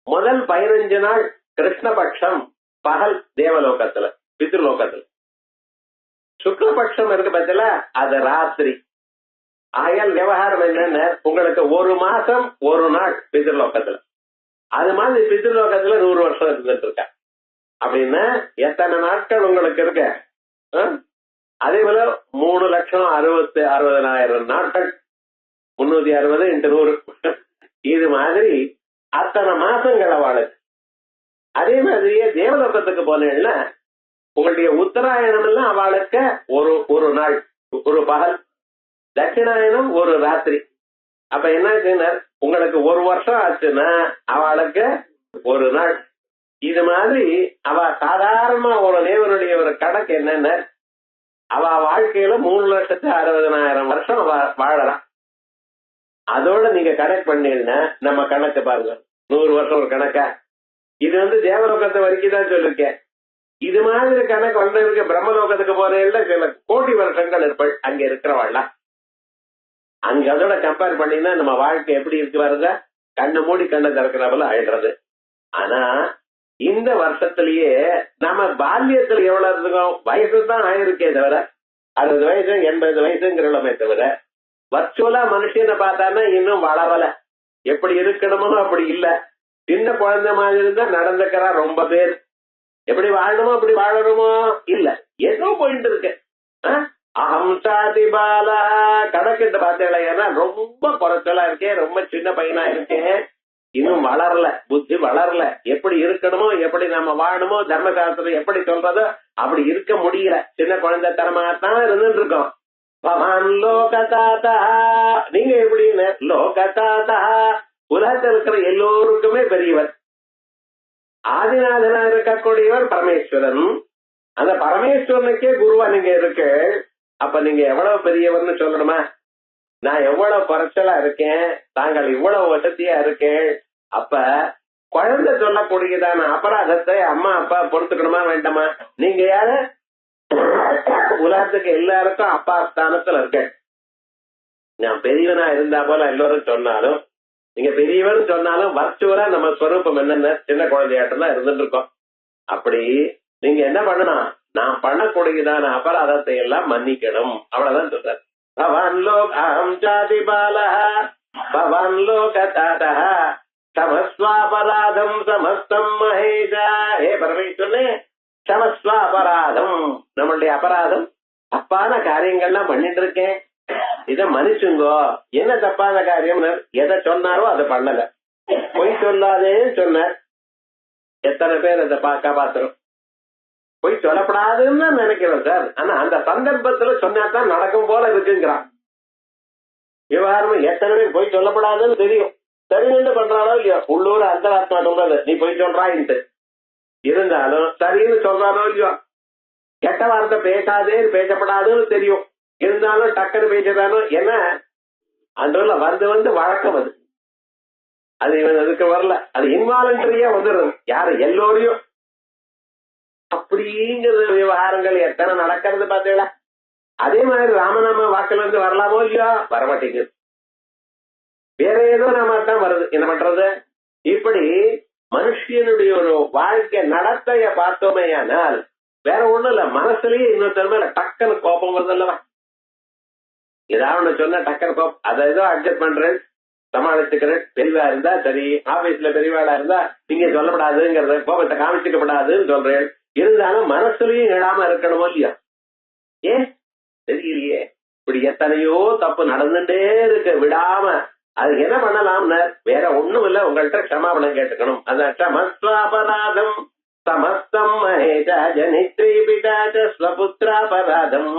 முதல் 15 நாள் கிருஷ்ணபக்ஷம் பகல் தேவலோகத்துல, பித்ருலோகத்துல. சுக்லபக்ஷம் இருக்கு பட்சல அது ராத்திரி. ஆகையால் விவகாரம் என்னன்னு, உங்களுக்கு 1 மாசம் 1 நாள் பித்ருலோகத்துல. அது மாதிரி பித்ருலோகத்துல 100 வருஷம் இருந்துட்டு இருக்க. அப்படின்னா எத்தனை நாட்கள் உங்களுக்கு இருக்க? அதே போல 3,60,000 நாட்கள், 360 × 100, இது மாதிரி அத்தனை மாசங்கள் அவளுக்கு. அதே மாதிரியே தேவலோகத்துக்கு போனேன்னா உங்களுடைய உத்தராயணம் எல்லாம் அவளுக்கு ஒரு நாள், ஒரு பகல், தட்சிணாயனம் ஒரு ராத்திரி. அப்ப என்ன உங்களுக்கு 1 வருஷம் ஆச்சுன்னா அவளுக்கு 1 நாள். இது மாதிரி அவ சாதாரணமா ஒரு தேவனுடைய ஒரு கணக்கு என்னன்னா, அவ வாழ்க்கையில 3,60,000 வருஷம் வாழறான். அதோட நீங்க கனெக்ட் பண்ணீங்கன்னா நம்ம கணக்கு பாருங்க, 100 வருஷம் ஒரு கணக்கா? இது வந்து தேவலோகத்தை வரைக்கும் தான் சொல்லிருக்கேன். இது மாதிரி கணக்கு வந்திருக்க பிரம்மலோகத்துக்கு போறேன்ல சில கோடி வருஷங்கள் இருப்பள் அங்க இருக்கிறவாள்ல. அங்க அதோட கம்பேர் பண்ணீங்கன்னா நம்ம வாழ்க்கை எப்படி இருக்கு பாருங்க, கண்ணு மூடி கண்ணை திறக்கிறவள ஆயிடுறது. ஆனா இந்த வருஷத்திலேயே நம்ம பால்யத்துல எவ்வளவு இருக்கோம், வயசுதான் ஆயிருக்கே தவிர 60 வயசு 80 வயசுங்கிறமே தவிர வர்ச்சுவலா மனுஷனை பார்த்தானா இன்னும் வளரல. எப்படி இருக்கணுமோ அப்படி இல்ல. சின்ன குழந்தை மாதிரி தான் நடந்துக்கிறா ரொம்ப பேர். எப்படி வாழணுமோ அப்படி வாழணுமோ இல்ல, ஏதோ போயிட்டு இருக்கு. அகம் சாதி பாலா கணக்கிட்டு பார்த்தேன், ஏன்னா ரொம்ப குறைச்சலா இருக்கேன், ரொம்ப சின்ன பையனா இருக்கேன், இன்னும் வளரல, புத்தி வளரல. எப்படி இருக்கணுமோ எப்படி நம்ம வாழணுமோ தர்மசாஸ்திரம் எப்படி சொல்றதோ அப்படி இருக்க முடியல. சின்ன குழந்தைத்தனமாத்தான் இருந்துட்டு இருக்கோம். பவான் லோகதாதா, நீங்க எப்படின்னு லோகதாதா, உலகத்தில் இருக்கிற எல்லோருக்குமே பெரியவர். ஆதிநாதனா இருக்கக்கூடியவர் பரமேஸ்வரன். அந்த பரமேஸ்வரனுக்கே குருவா நீங்க இருக்கு. அப்ப நீங்க எவ்வளவு பெரியவர்னு சொல்லணுமா? நான் எவ்வளவு குறைச்சலா இருக்கேன், தாங்கள் இவ்வளவு வசதியா இருக்கேன். அப்ப குழந்தை சொல்லக்கூடியதான அபராதத்தை அம்மா அப்பா பொறுத்துக்கணுமா வேண்டாமா? நீங்க யாரு? உலகத்துக்கு எல்லாருக்கும் அப்பா ஸ்தானத்துல இருக்க. நான் பெரியவனா இருந்தா போல எல்லோரும் சொன்னாலும், நீங்க பெரியவன் சொன்னாலும் வர்ச்சுவலா நம்ம ஸ்வரூபம் என்னென்ன சின்ன குழந்தையாட்டம் தான் இருந்துட்டு இருக்கோம். அப்படி நீங்க என்ன பண்ணணும், நான் பண்ணக்கூடியதான அபராதத்தை எல்லாம் மன்னிக்கணும், அவ்வளவுதான் சொல்றாரு. பவான் லோக் அஹம் ஜாதி பாலஹ பவான் லோகதாதஹ சமஸ்வாபராதம் சமஸ்தம் மகேஷா. ஹே பரமேஸ்வரனே, சமஸ்வாபராதம், நம்மளுடைய அபராதம், தப்பான காரியங்கள்லாம் பண்ணிட்டு இருக்கேன், இத மன்னிச்சுங்கோ. என்ன தப்பான காரியம்? எதை சொன்னாரோ அதை பண்ணல. பொய் சொல்லாதேன்னு சொன்னார். எத்தனை பேர் அதை காப்பாத்துறோம்? பொய் சொல்லப்படாதுன்னு நினைக்கிறோம் சார். ஆனா அந்த சந்தர்ப்பத்துல சொன்னாதான் நடக்கும் போல இருக்குங்கிறான். விவகாரம் எத்தனை பேர் பொய் சொல்லப்படாதுன்னு தெரியும், சரின்னு பண்றாளோ இல்லையோ, உள்ளூர் அந்தராத்மா சொல்றது நீ பொய் சொல்றாயின்ட்டு இருந்தாலும் சரின்னு சொல்றானோ இல்லையோ. கெட்ட வார்த்தை பேசாதே பேசப்படாதுன்னு தெரியும், இருந்தாலும் டக்குன்னு பேசுறானோ. ஏன்னா அந்த வந்து வந்து வழக்கம் அது. அது இவன் அதுக்கு வரல, அது இன்வாலண்டரியா வந்துடுறது. யாரு? எல்லோரையும். அப்படிங்கிற விவகாரங்கள் எத்தனை நடக்கிறது பாத்தீங்களா? அதே மாதிரி ராமநாம வாக்குல இருந்து வரலாமோ இல்லையோ, வரமாட்டேங்குது. வேற ஏதோ நாம தான் வருது. என்ன பண்றது? இப்படி மனுஷனுடைய ஒரு வாழ்க்கை நடத்தைய பார்த்தோமே ஆனால் வேற ஒண்ணும் இல்ல, மனசுலயே இன்னொருத்தர் மேல டக்குன்னு கோபம் வருதல்லவா. ஏதாவது ஒண்ணு சொன்னா டக்குன்னு கோபம், அதை ஏதோ அட்ஜஸ்ட் பண்றேன், சமாளிச்சுக்கிறேன். பெரியவா இருந்தா சரி, ஆபீஸ்ல பெரியவாளா இருந்தா நீங்க சொல்லப்படாதுங்கிறத, கோபத்தை காமிச்சுக்கப்படாதுன்னு சொல்றேன். இருந்தாலும் மனசுலயும் எழாம இருக்கணுமோ இல்லையா? ஏன் தெரியலையே. இப்படி எத்தனையோ தப்பு நடந்துட்டே இருக்கு விடாம. அதுக்கு என்ன பண்ணலாம்னு வேற ஒண்ணும் இல்ல, உங்கள்கிட்ட க்ஷமாபணம் கேட்டுக்கணும். அதான் க்ஷமஸ்வாபராதம் சமஸ்தம் மகேஷா ஜனித்ரி பிதாச்ச ஸ்வபுத்ராபராதம்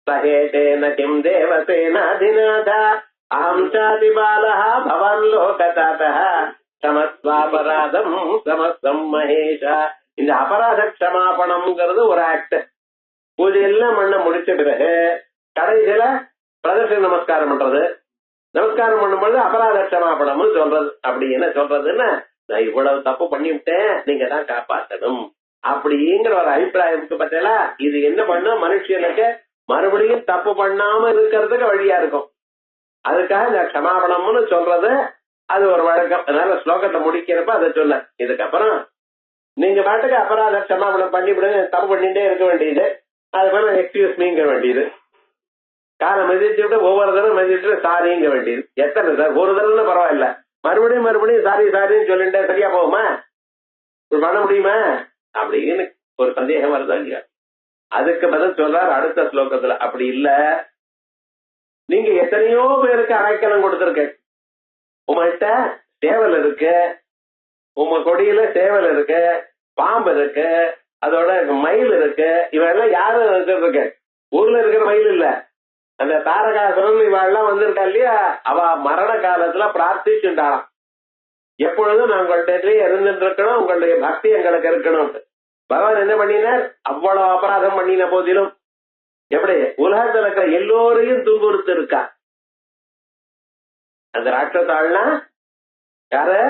சஹேதேன கிம் தேவசேனாதிநாதா அஹம் சாதி பாலஹ பவான் லோகதாதஹ சமஸ்வாபராதம் சமஸ்தம் மகேஷா. இந்த அபராத க்ஷமாபணம்ங்கிறது ஒரு ஆக்ட். பூஜை எல்லாம் பண்ண முடிச்ச பிறகு கடைசியில பிரதர்ஷன நமஸ்காரம் பண்றது. நமஸ்காரம் பண்ணும்போது அபராத க்ஷமாபணம்னு சொல்றது. அப்படி என்ன சொல்றதுன்னா, நான் இவ்வளவு தப்பு பண்ணிவிட்டேன், நீங்க தான் காப்பாற்றணும் அப்படிங்கிற ஒரு அபிப்பிராயத்துக்கு பார்த்தா இது என்ன பண்ணும், மனுஷனுக்கு மறுபடியும் தப்பு பண்ணாம இருக்கிறதுக்கு வழியா இருக்கும். அதுக்காக இந்த க்ஷமாபணம்னு சொல்றது அது ஒரு வழக்கம். அதனால ஸ்லோகத்தை முடிக்கிறப்ப அதை சொன்ன. இதுக்கப்புறம் நீங்க பாட்டுக்கு அபராத க்ஷமாபணம் பண்ணிவிடுங்க, தப்பு பண்ணிட்டே இருக்க வேண்டியது. அது போல எக்ஸ்கியூஸ் மீங்க வேண்டியது. காலை மதிச்சு விட்டு ஒவ்வொரு தடவை மதிச்சுட்டு சாரிங்க வேண்டியது. எத்தனை சார்? ஒரு தடவை பரவாயில்ல, மறுபடியும் மறுபடியும் சாரி சாரின்னு சொல்லிட்டு சரியா போகுமா? பண்ண முடியுமா? அப்படின்னு ஒரு சந்தேகம் வருதா இல்லையா? அதுக்கு பதில் சொல்றாரு அடுத்த ஸ்லோகத்துல. அப்படி இல்ல, நீங்க எத்தனையோ பேருக்கு அடைக்கலம் கொடுத்திருக்க. உங்கள்கிட்ட சேவல் இருக்கு, உங்க கொடியில சேவல் இருக்கு, பாம்பு இருக்கு, அதோட மயில் இருக்கு. இவெல்லாம் யாரும் இருக்கு? ஊர்ல இருக்கிற மயில் இல்ல, அந்த தாரகாசுரன் இவெல்லாம் வந்திருக்கா இல்லையா, அவ மரண காலத்துல பிரார்த்திச்சுட்டாளாம், எப்பொழுதும் நான் உங்கள்கிட்ட இருந்துட்டு இருக்கணும், உங்களுடைய பக்தி எங்களுக்கு இருக்கணும். பகவான் என்ன பண்ணினார்? அவ்வளவு அபராதம் பண்ணின போதிலும் எப்படி உலகத்துல இருக்கிற எல்லோரையும் துன்புறுத்து இருக்கா. அந்த ராட்சசாள்னா யாரு?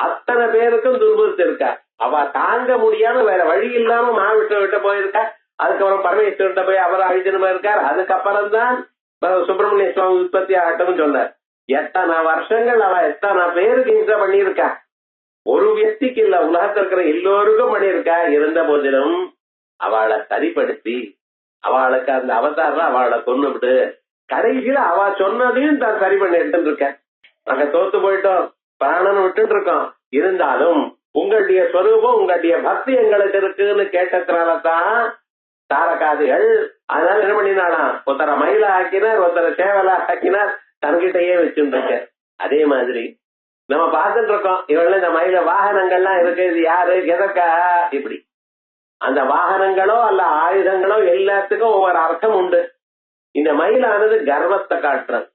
அத்தனை பேருக்கும் துன்புறுத்து இருக்கா. அவ தாங்க முடியாம வேற வழி இல்லாம மாவிட்ட விட்டு போயிருக்கா. அதுக்கப்புறம் பரமேஸ்வரன் போய் அவர் அழிச்சனமா இருக்கார். அதுக்கப்புறம் தான் சுப்பிரமணிய சுவாமி உற்பத்தி ஆகட்டும்னு சொன்னார். எத்தனை வருஷங்கள் அவ எத்தனை பேருக்கு ஹிம்சை பண்ணியிருக்கா. ஒரு வியக்திக்கு இல்ல, உலகத்தில் இருக்கிற எல்லோருக்கும் பண்ணியிருக்கா. இருந்த போதிலும் அவளை சரிப்படுத்தி அவளுக்கு அந்த அவதாரம் அவளை கொண்டுவிட்டு கடைசியில அவ சொன்னதையும் தான் சரி பண்ணி எடுத்துட்டு இருக்க. நாங்க தோத்து போயிட்டோம், பிராணன் விட்டு இருக்கோம், இருந்தாலும் உங்களுடைய ஸ்வரூபம் உங்களுடைய பக்தி எங்களுக்கு இருக்குன்னு கேட்டதுனாலதான் தாரகாதிகள். அதனால என்ன பண்ணினானா, ஒருத்தர மயில ஆக்கினார், ஒருத்தர சேவலா ஆக்கினார், தன்கிட்டயே வச்சுட்டு இருக்க. அதே மாதிரி நம்ம பார்த்துட்டு இருக்கோம், இவங்கள இந்த மயில வாகனங்கள்லாம் இருக்கு, இது யாரு எதற்கா இப்படி. அந்த வாகனங்களோ அல்ல ஆயுதங்களோ எல்லாத்துக்கும் ஒவ்வொரு அர்த்தம் உண்டு. இந்த மயிலானது கர்வத்தை காட்டுறது.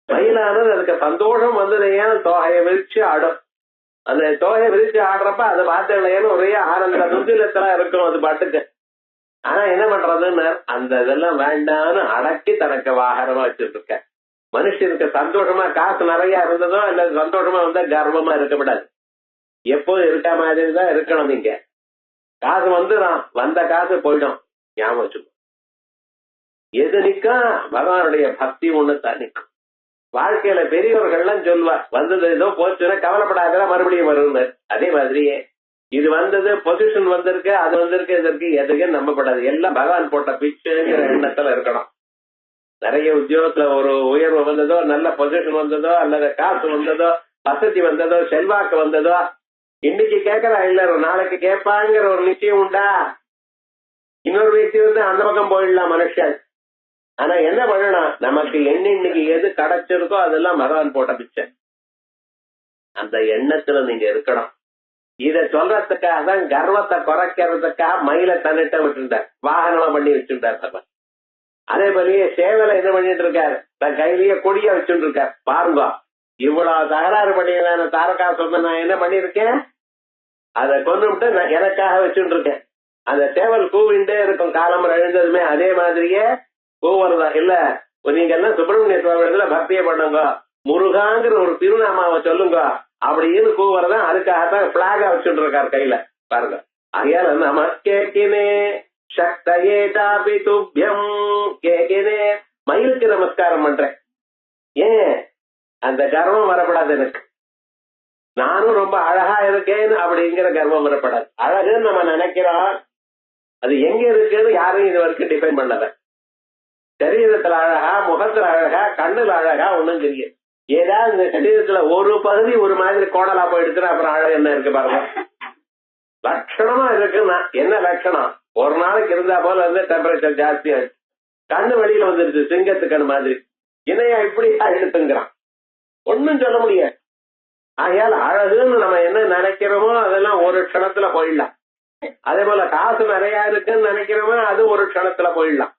மயிலானது அதுக்கு சந்தோஷம் வந்தது, ஏன் தோகையை விரிச்சு ஆடும். அந்த தோகையை விரிச்சு ஆடுறப்ப அதை பார்த்தேன்னு ஒரே ஆனந்த நுந்திலத்தெல்லாம் இருக்கும் அது பாட்டுக்கு. ஆனா என்ன பண்றதுன்னு அந்த இதெல்லாம் வேண்டான்னு அடக்கி தனக்கு வாகனமா வச்சுட்டு இருக்க. மனுஷனுக்கு சந்தோஷமா காசு நிறைய இருந்ததோ இல்ல சந்தோஷமா வந்தா கர்வமா இருக்கக்கூடாது. எப்போதும் இருக்க மாதிரி தான் இருக்கணும். நீங்க காசு வந்துடும், வந்த காசு போயிடும், ஞாபகம் வச்சுக்கோ. எது நிக்கும், பகவானுடைய பக்தி ஒண்ணுதான் நிக்கும். வாழ்க்கையில பெரியவர்கள்லாம் சொல்லுவார், வந்தது ஏதோ போச்சுன்னா கவலைப்படாத, மறுபடியும் வரும். அதே மாதிரியே இது வந்தது, பொசிஷன் வந்திருக்கு, அது வந்திருக்கு, இதற்கு எதுக்கு நம்பப்படாது. எல்லாம் பகவான் போட்ட பிச்சுங்கிற எண்ணத்துல இருக்கணும். நிறைய உத்தியோகத்துல ஒரு உயர்வு வந்ததோ, நல்ல பொசிஷன் வந்ததோ, அல்லது காசு வந்ததோ, வசதி வந்ததோ, செல்வாக்கு வந்ததோ, இன்னைக்கு கேட்கறா இல்ல நாளைக்கு கேட்பாங்கிற ஒரு நிச்சயம் உண்டா? இன்னொரு விஷயம் வந்து அந்த பக்கம் போயிடலாம் மனுஷன். ஆனா என்ன பண்ணணும், நமக்கு இன்னைக்கு எது கிடைச்சிருக்கோ அதெல்லாம் பகவான் போட்ட பிச்சை. அந்த எண்ணத்துல நீங்க இருக்கணும். இத சொல்றதுக்காக தான் கர்வத்தை குறைக்கிறதுக்காக மயில தன்னிட்ட விட்டுட்டார், வாகனமா பண்ணி வச்சுட்டார். அதே போலயே சேவலை என்ன பண்ணிட்டு இருக்காரு, தன் கையிலேயே கொடிய வச்சுட்டு இருக்காரு. பாருங்க, இவ்வளவு தகராறு பண்ணியதான தாரகா சொன்ன நான் என்ன பண்ணிருக்கேன், அதை கொண்டுட்டு நான் எனக்காக வச்சுட்டு இருக்கேன். அந்த சேவல் கூவிண்டே இருக்கும் காலம் எழுந்ததுமே. அதே மாதிரியே கூவுறதா இல்ல, நீங்க எல்லாம் சுப்பிரமணிய சுவாமி பக்தியை பண்ணுங்க, முருகாங்கிற ஒரு திருநாமாவை சொல்லுங்க அப்படின்னு கூவுறதா. அதுக்காகத்தான் பிளாகா வச்சுட்டு இருக்காரு கையில. பாருங்க, அகையால நம்ம கேக்கினே சக்தயே தாபி துப்யம் கேக்கினே, மயிலுக்கு நமஸ்காரம் பண்றேன். ஏன் அந்த கர்வம் வரப்படாது எனக்கு, நானும் ரொம்ப அழகா இருக்கேன் அப்படிங்கிற கர்வம் வரப்படாது. அழகுன்னு நம்ம நினைக்கிறோம், அது எங்க இருக்குன்னு யாரும் இது வரைக்கும் டிஃபைன் பண்ணல. சரீரத்துல அழகா, முகத்துல அழகா, கண்ணுல அழகா ஒண்ணும் தெரியும். ஏதாவது இந்த சரீரத்துல ஒரு பகுதி ஒரு மாதிரி கோடலா போயிடுச்சுன்னா அப்புறம் அழகு என்ன இருக்கு பாருங்க. லட்சணமா இருக்குன்னா என்ன லட்சணம், ஒரு நாளைக்கு இருந்தா போல வந்து டெம்பரேச்சர் ஜாஸ்தி ஆயிடுச்சு, கண்ணு வெளியில வந்துருச்சு சிங்கத்து கண்ணு மாதிரி, இணையா இப்படி எடுத்துங்கிறான், ஒன்னும் சொல்ல முடியாது. ஆகையால் அழகுன்னு நம்ம என்ன நினைக்கிறோமோ அதெல்லாம் ஒரு க்ஷணத்துல போயிடலாம். அதே போல காசு நிறைய இருக்குன்னு நினைக்கிறோமோ அது ஒரு க்ஷணத்துல போயிடலாம்,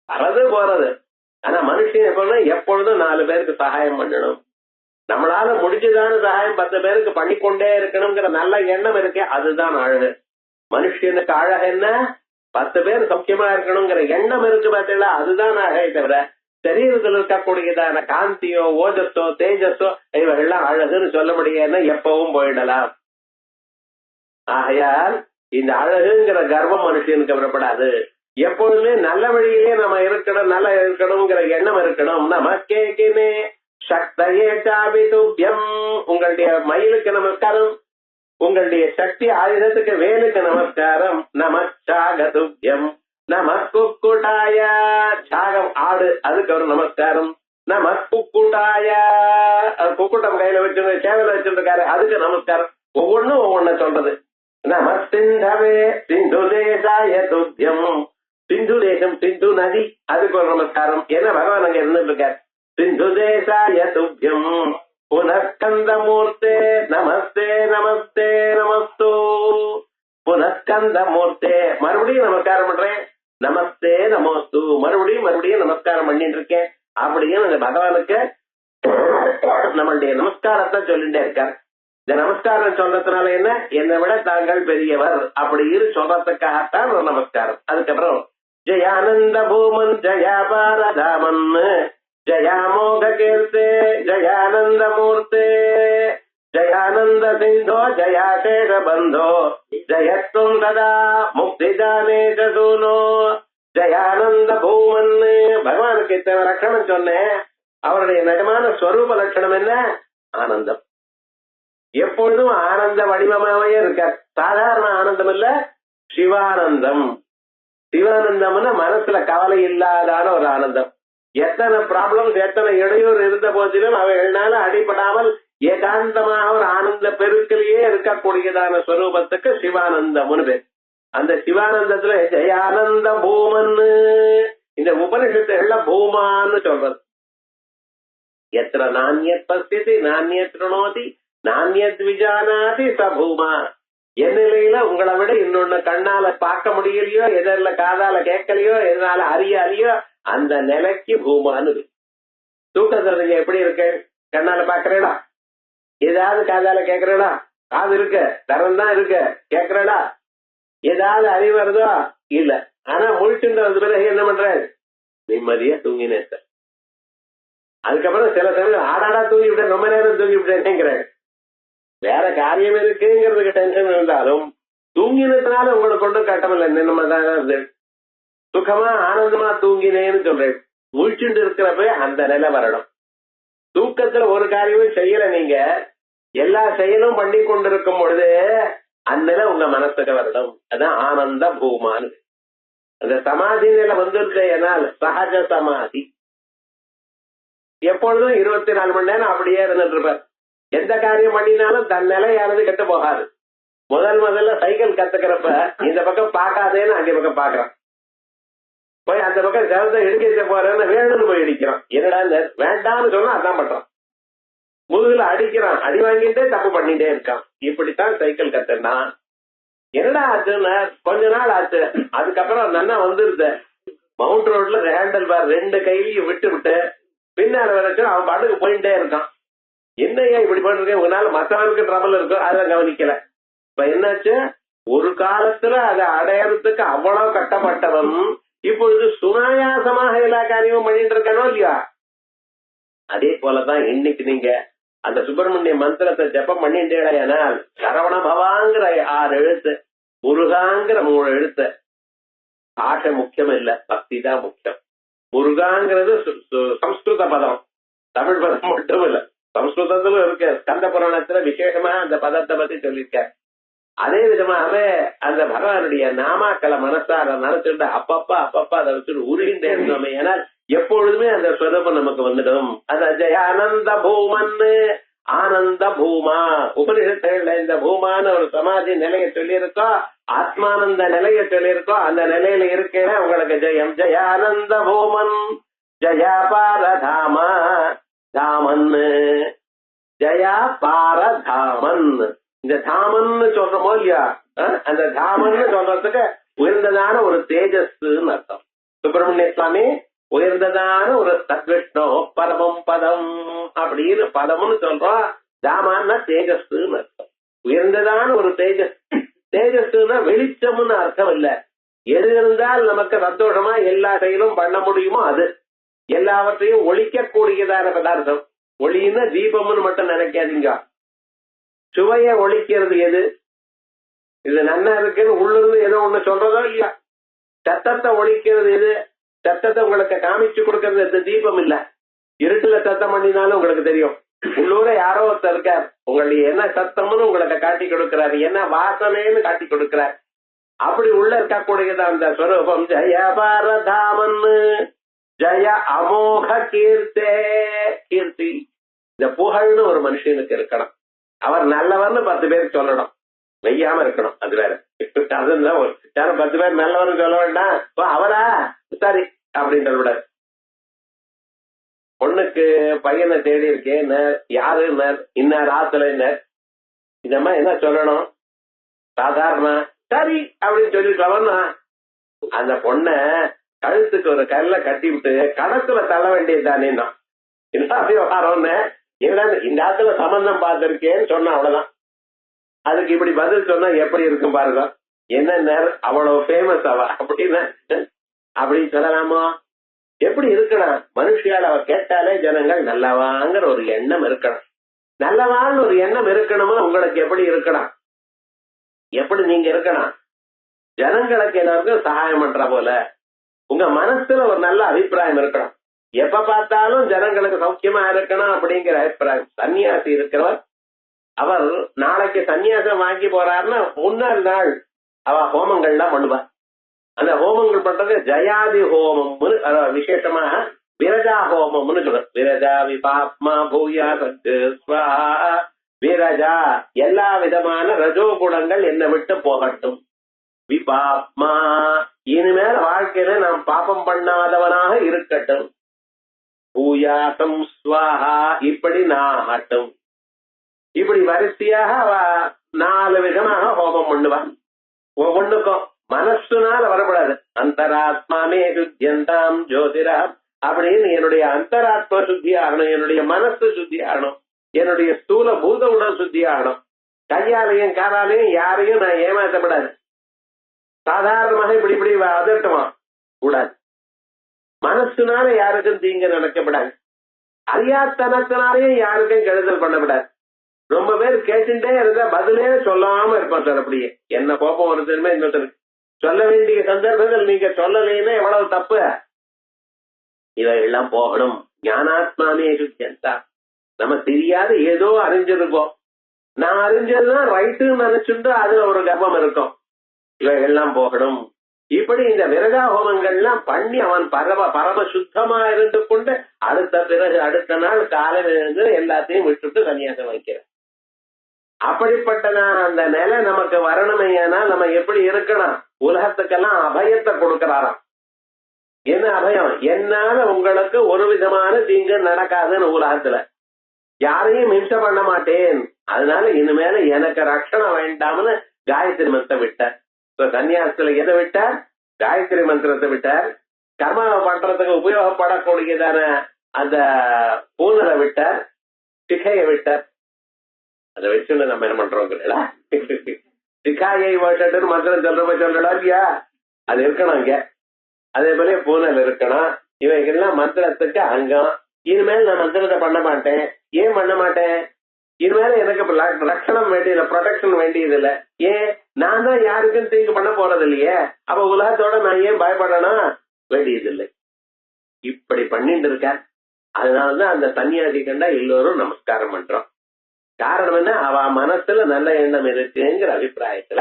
வரது போறது. ஆனா மனுஷன் எப்பொழுதும் 4 பேருக்கு சகாயம் பண்ணணும். நம்மளால முடிஞ்சதான சகாயம் 10 பேருக்கு பண்ணிக்கொண்டே இருக்கணுங்கிற நல்ல எண்ணம் இருக்கே, அதுதான் அழகு. மனுஷனுக்கு அழகு என்ன, 10 பேர் சௌக்கியமா இருக்கணுங்கிற எண்ணம் இருக்கு பார்த்தீங்களா, அதுதான் அழகை தவிர சரீரத்தில் இருக்கக்கூடியதான காந்தியோ ஓஜஸோ தேஜஸோ இவைகள்லாம் அழகுன்னு சொல்ல முடியாது, எப்பவும் போயிடலாம். ஆகையால் இந்த அழகுங்கிற கர்வம் மனுஷனுக்கு வரப்படாது. எப்பொழுதுமே நல்ல வழியிலே நம்ம இருக்கணும், நல்லா இருக்கணுங்கிற எண்ணம் இருக்கணும். நமக்கேக்கினே சக்தயே சாபி துப்யம், உங்களுடைய மயிலுக்கு நமஸ்காரம், உங்களுடைய சக்தி ஆயுதத்துக்கு வேலுக்கு நமஸ்காரம். நமச்சாக துப்யம், நம குக்குட்டாய, சாகம் ஆடு அதுக்கு ஒரு நமஸ்காரம். நம குக்குட்டாய, குக்குட்டம் கையில வச்சு சேவல வச்சிருக்காரு அதுக்கு நமஸ்காரம். ஒவ்வொன்னும் ஒவ்வொன்ன சொல்றது. நம சிந்தவே சிந்து தேசாய துப்யம், சிந்து தேசம் சிந்து நதி அதுக்கு ஒரு நமஸ்காரம். ஏன்னா பகவான் அங்க இருந்துட்டு இருக்காரு. சிந்து தேசாய துப்யம் புனஸ்கந்த மூர்த்தே நமஸ்தே நமஸ்தே நமஸ்தோ, புனஸ்கந்த மூர்த்தே மறுபடியும் நமஸ்காரம் பண்றேன், நமஸ்தே நமஸ்து மறுபடியும் நமஸ்காரம் பண்ணிட்டு இருக்கேன் அப்படின்னு அந்த பகவானுக்கு நம்மளுடைய நமஸ்காரத்தை சொல்லிட்டே இருக்காரு. இந்த நமஸ்காரம் சொல்றதுனால என்ன, என்னை விட தாங்கள் பெரியவர் அப்படின்னு சொல்றதுக்காகத்தான் ஒரு நமஸ்காரம். அதுக்கப்புறம் ஜெயானந்த பூமன் ஜயா பாரதாமன் ஜயா மோக கீர்த்தே ஜயானந்த மூர்த்தே ஜயானந்த சிந்தோ ஜயா சேஷ பந்தோ ஜயத்துவம் சதா முக்திதானே சூனோ. ஜயானந்த பூமன், பகவானுக்கு இத்தனை லட்சணம் சொன்னேன். அவருடைய நிஜமான ஸ்வரூப லட்சணம் என்ன, ஆனந்தம். எப்பொழுதும் ஆனந்த வடிவமாவே இருக்க. சாதாரண ஆனந்தம் இல்ல, சிவானந்தம். சிவானந்தம்னா மனசுல கவலை இல்லாதான ஒரு ஆனந்தம். எத்தனை ப்ராப்ளம்ஸ், எத்தனை இடையூறு இருந்த போதிலும் அவைகள்னால அடிபடாமல் ஏகாந்தமாக ஒரு ஆனந்த பெருக்கிலேயே இருக்கக்கூடியதான ஸ்வரூபத்துக்கு சிவானந்தம்னு பேர். அந்த சிவானந்தத்துல ஜெயானந்த பூமன்னு இந்த உபனிஷத்துகள்ல பூமான்னு சொல்றது. எத்திர நானியத் பசியதி நானியத் ருணோதி நானியத் விஜானாதி ச பூமா. என் நிலையில உங்களை விட இன்னொன்னு கண்ணால பார்க்க முடியலையோ, எதிரில காதால கேட்கலையோ, எதனால அறியாலையோ அந்த நிலைக்கு பூமானு. தூக்கத்துல நீங்க எப்படி இருக்கு? கண்ணால பாக்குறேடா, ஏதாவது காதால கேக்குறடா, காது இருக்க, தரம் இருக்க, கேக்குறடா, ஏதாவது அறிவு வருதோ இல்ல. ஆனா முழிச்சுட்டு வந்து பிறகு என்ன பண்ற? நிம்மதியா தூங்கினேன் சார். அதுக்கப்புறம் சில சமயம் ஆடாடா தூங்கி விட்டேன், ரொம்ப நேரம் தூங்கி விட்டேன், வேற காரியம் இருக்குங்கிறதுக்கு டென்ஷன் இருந்தாலும் தூங்கினதுனால உங்களுக்கு கொண்டு கட்டமில்லை. நிம்மதியாக சுகமா ஆனந்தமா தூங்கினேன்னு சொல்றேன். முழிச்சுட்டு இருக்கிறப்ப அந்த நிலை வரணும். தூக்கத்துல ஒரு காரியமும் செய்யல, நீங்க எல்லா செயலும் பண்ணி கொண்டிருக்கும் பொழுது அந்த நிலை உங்க மனசுக்கு வரணும். அதான் ஆனந்த பூமான். அந்த சமாதி நிலை வந்துருக்கையினால் சகஜ சமாதி. எப்பொழுதும் 24 மணி நேரம் அப்படியே இருந்துட்டு இருப்பார். எந்த காரியம் பண்ணினாலும் தன் நிலையானது கெட்டு போகாது. முதல்ல சைக்கிள் கத்துக்கிறப்ப இந்த பக்கம் பார்க்காதேன்னு அஞ்சு பக்கம் பாக்குறான், போய் அந்த பக்கம் செவத்தை இடிக்க போறேன்னு வேணும்னு போய் இடிக்கிறான். என்னடா வேண்டாம்னு சொன்னா அதான் பண்றான். முதுகுல அடிக்கிறான், அடி வாங்கிட்டே தப்பு பண்ணிட்டே இருக்கான். இப்படித்தான் சைக்கிள் கத்துனா. என்னடா ஆச்சுன்னா கொஞ்ச நாள் ஆச்சு. அதுக்கப்புறம் நன்னா வந்துருது. மவுண்ட் ரோட்ல ஹேண்டல் பார் 2 கையிலையும் விட்டு விட்டு பின்னால வரைக்கும் அவன் பாட்டுக்கு போயிட்டே இருக்கான். என்னையா இப்படி பண்ணிருக்கேன்? உங்களால மற்றவருக்கு ட்ரபிள் இருக்கும், அதை கவனிக்கல. இப்ப என்னாச்சு? ஒரு காலத்துல அதை அடையறதுக்கு அவ்வளவு கட்டப்பட்டவன் இப்பொழுது சுனாயாசமாக எல்லா காரியமும் பண்ணிட்டு இருக்கானோ இல்லையா? அதே போலதான் இன்னைக்கு நீங்க அந்த சுப்பிரமணிய மந்திரத்தை ஜப்பம் பண்ணிட்டேனால் சரவண பவாங்கிற 6 எழுத்து, முருகாங்கிற 3 எழுத்து. ஆசை முக்கியம் இல்ல, பக்தி தான் முக்கியம். முருகாங்கிறது சம்ஸ்கிருத பதம், தமிழ் பதம் மட்டும் இல்ல. சம்ஸ்கிருதத்துல இருக்க ஸ்கந்த புராணத்துல விசேஷமா அந்த பதத்தை பத்தி சொல்லியிருக்க. அதே விதமாகவே அந்த பகவானுடைய நாமாக்களை மனசார நினைச்சுட்டு அப்பப்பா அதை வச்சுட்டு உருகின்றே இருந்தோமே, ஏன்னால் எப்பொழுதுமே அந்த ஸ்வரூபம் நமக்கு வந்துடும். அந்த ஜெயானந்த பூமன்னு ஆனந்த பூமா. உபனிஷத்துல இந்த பூமான ஒரு சமாதி நிலையை சொல்லியிருக்கோம், ஆத்மானந்த நிலையை சொல்லியிருக்கோம். அந்த நிலையில இருக்கேன் உங்களுக்கு ஜெயம். ஜெயானந்த பூமன் ஜயா பாரதாமா தாமன்னு. ஜயா பாரதாமன். இந்த தாமன்னு சொல்றோமோ இல்லையா, அந்த தாமன்னு சொல்றதுக்கு உயர்ந்ததான ஒரு தேஜஸ்ன்னு அர்த்தம். சுப்பிரமணிய சுவாமி உயர்ந்ததான ஒரு தத்விஷ்ணு பரமம் பதம் அப்படின்னு பதம்னு சொல்றோம். தாமான்னா தேஜஸ்ன்னு அர்த்தம். உயர்ந்ததான ஒரு தேஜஸ். தேஜஸ்னா வெளிச்சம்னு அர்த்தம் இல்ல. எது இருந்தால் நமக்கு சந்தோஷமா எல்லா செயலும் பண்ண முடியுமோ அது. எல்லாவற்றையும் ஒழிக்கக்கூடியதான பதார்த்தம். ஒளின்னா தீபம்னு மட்டும் நினைக்காதீங்க. சுவைய ஒழிக்கிறது எது? இது நன்னா இருக்குன்னு உள்ளிருந்து ஏதோ ஒண்ணு சொல்றதோ இல்லையா? சத்தத்தை ஒழிக்கிறது எது? சத்தத்தை உங்களுக்கு காமிச்சு கொடுக்கறது எது? தீபம் இல்ல. இருட்டுல சத்தம் பண்ணினாலும் உங்களுக்கு தெரியும். உள்ளூர யாரோ ஒருத்தர் இருக்கார், உங்களுடைய என்ன சத்தம்னு உங்களுக்கு காட்டி கொடுக்கிறாரு, என்ன வாசனைன்னு காட்டி கொடுக்கிறார். அப்படி உள்ள இருக்கக்கூடியது அந்த ஸ்வரூபம். ஜெய பாரதாமன்னு ஜெய அமோக கீர்த்தே. கீர்த்தி இந்த புகழ்னு ஒரு மனுஷனுக்கு இருக்கணும். அவர் நல்லவர்னு 10 பேருக்கு சொல்லணும், மெய்யாம இருக்கணும். அது வேற. அதுதான் யாரும் 10 பேர் நல்லவர்னு சொல்ல வேண்டாம். அவரா சரி அப்படின்னு சொல்லக்கூடாது. பொண்ணுக்கு பையனை தேடி இருக்கேன், யாரு இன்னார் ஆத்துல இந்த மாதிரி என்ன சொல்லணும்? சாதாரண சரி அப்படின்னு சொல்லிருக்கவன்னா அந்த பொண்ண கழுத்துக்கு ஒரு கல்ல கட்டி விட்டு கடத்துல தள்ள வேண்டியதுதானே. விவகாரம்னு இந்த ஆத்துல சம்பந்தம் பார்த்திருக்கேன்னு சொன்ன அவ்வளவுதான். அதுக்கு இப்படி பதில் சொன்னா எப்படி இருக்கும் பாருங்க. என்ன அவ்வளவு ஃபேமஸ் அவ அப்படின்னு அப்படின்னு சொல்லலாமா? எப்படி இருக்கணும்? மனுஷியால் அவ கேட்டாலே ஜனங்கள் நல்லவாங்கிற ஒரு எண்ணம் இருக்கணும். நல்லவான்னு ஒரு எண்ணம் இருக்கணுமா? உங்களுக்கு எப்படி இருக்கணும்? எப்படி நீங்க இருக்கணும்? ஜனங்களுக்கு எல்லாருக்கும் சகாயம் பண்ற போல உங்க மனசுல ஒரு நல்ல அபிப்பிராயம் இருக்கணும். எப்ப பார்த்தாலும் ஜனங்களுக்கு சௌக்கியமா இருக்கணும் அப்படிங்கிற அபிப்பிராயம். சன்னியாசி இருக்கிறவர் அவர் நாளைக்கு சன்னியாசம் வாங்கி போறாருன்னா முன்னாள் நாள் அவ ஹோமங்கள்லாம் பண்ணுவா. அந்த ஹோமங்கள் பண்றது ஜயாதி ஹோமம்னு விசேஷமாக விரஜா ஹோமம்னு சொல்ற. விரஜா விபாப்மா பூயா சத்து ஸ்வாஹா. விரஜா எல்லா விதமான ரஜோகுணங்கள் என்னை விட்டு போகட்டும். விபாப்மா இனிமேல் வாழ்க்கையில நாம் பாப்பம் பண்ணாதவனாக இருக்கட்டும். பூயாசம் ஸ்வாஹா இப்படி நான் ஆகட்டும். இப்படி வரிசையாக அவ 4 விதமாக ஹோமம் பண்ணுவான். ஒவ்வொன்றுக்கும் மனசுனால வரக்கூடாது. அந்தராத்மாமே சுத்தியந்தாம் ஜோதிரா அப்படின்னு என்னுடைய அந்தராத்மா சுத்தி ஆகணும், என்னுடைய மனசு சுத்தி ஆகணும், என்னுடைய ஸ்தூல பூத உடல் சுத்தி ஆகணும். கையாலையும் காலாலையும் யாரையும் நான் ஏமாற்றப்படாது. சாதாரணமாக இப்படி இப்படி அதட்டுமா கூடாது. மனசுனால யாருக்கும் தீங்கு நடக்கப்படாது. அறியாத்தனத்தினாலையும் யாருக்கும் கெடுதல் பண்ணப்படாது. ரொம்ப பேர் கேட்டுட்டே இருந்தா பதிலே சொல்லாம இருப்பான் சார். அப்படியே என்ன கோபம் வருதுமே இன்னொருத்தருக்கு சொல்ல வேண்டிய சந்தர்ப்பங்கள் நீங்க சொல்லலைன்னா எவ்வளவு தப்பு. இவையெல்லாம் போகணும். ஞானாத்மானே சுத்தியந்தா. நம்ம தெரியாது ஏதோ அறிஞ்சிருக்கோம். நான் அறிஞ்சதுதான் ரைட்டுன்னு நினைச்சுட்டு அதுல ஒரு கர்வம் இருக்கும். இவையெல்லாம் போகணும். இப்படி இந்த விரஜா ஹோமங்கள்லாம் பண்ணி அவன் பரம சுத்தமா இருந்து கொண்டு அடுத்த நாள் காலையில இருந்து எல்லாத்தையும் விட்டுட்டு சன்னியாசம் வைக்கிறேன். அப்படிப்பட்ட அந்த நிலை நமக்கு வரணுமையானா நம்ம எப்படி இருக்கணும்? உலகத்துக்கெல்லாம் அபயத்தை கொடுக்கிறாராம். என்ன அபயம்? என்னால உங்களுக்கு ஒரு விதமான தீங்கு நடக்காதுன்னு உலகத்துல யாரையும் ஹிம்சை பண்ண மாட்டேன். அதனால இனிமேல எனக்கு ரட்சணம் வேண்டாம்னு காயத்ரி மந்திரம் விட்டார். சன்னியாசத்துல எதை விட்டார்? காயத்ரி மந்திரத்தை விட்டார். கர்ம பண்றதுக்கு உபயோகப்படக்கூடியதான அந்த பூனலை விட்டார், சிகையை விட்டார். அதை வச்சு நம்ம என்ன பண்றோம்? சிகாயை வாட்டு மந்திரம் சொல்றா இல்லையா? அது இருக்கணும் இங்க. அதே போல பூனல் இருக்கணும். இவைகள்லாம் மந்திரத்துக்கு அங்கம். இனிமேல் நான் மந்திரத்தை பண்ண மாட்டேன். ஏன் பண்ண மாட்டேன்? இனிமேல எனக்கு ரட்சணம் வேண்டியதில்லை, ப்ரொடெக்ஷன் வேண்டியது இல்லை. ஏன்? நான் தான் யாருக்கும் தீங்கு பண்ண போறது இல்லையே. அப்ப உலகத்தோட நான் ஏன் பயப்படணும்? வேண்டியதில்லை. இப்படி பண்ணிட்டு இருக்க. அதனாலதான் அந்த சன்னியாசி கண்டா எல்லோரும் நமஸ்காரம் பண்றோம். காரணம் என்ன? அவ மனசுல நல்ல எண்ணம் இருக்குங்கிற அபிப்பிராயத்துல.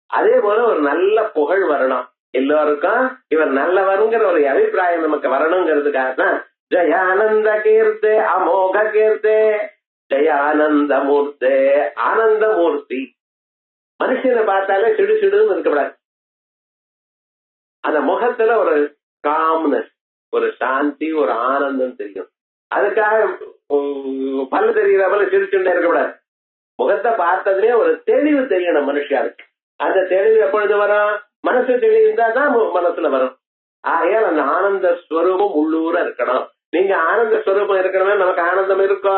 அதே போல ஒரு நல்ல புகழ் வரணும் எல்லோருக்கும். இவர் நல்லவருங்கிற ஒரு அபிப்பிராயம் நமக்கு வரணுங்கிறதுக்காக தான் ஜயானந்த கீர்த்தே அமோக கீர்த்தே ஜயானந்த மூர்த்தே ஆனந்தமூர்த்தி. மனுஷனை பார்த்தாலே சிடு சிடுன்னு இருக்கக்கூடாது. அந்த முகத்துல ஒரு காம்னஸ், ஒரு சாந்தி, ஒரு ஆனந்தம் தெரியும். அதுக்காக பல்லு தெரிகிற போல சிரிச்சுட்டே இருக்கக்கூடாது. முகத்தை பார்த்ததுலயே ஒரு தெளிவு தெரியணும் மனுஷாருக்கு. அந்த தெளிவு எப்பொழுது வரும்? மனசு தெளிவுந்தா தான் மனசுல வரும். ஆகையால் அந்த ஆனந்த ஸ்வரூபம் உள்ளூர இருக்கணும். நீங்க ஆனந்த ஸ்வரூபம் இருக்கணும்னா நமக்கு ஆனந்தம் இருக்கோ?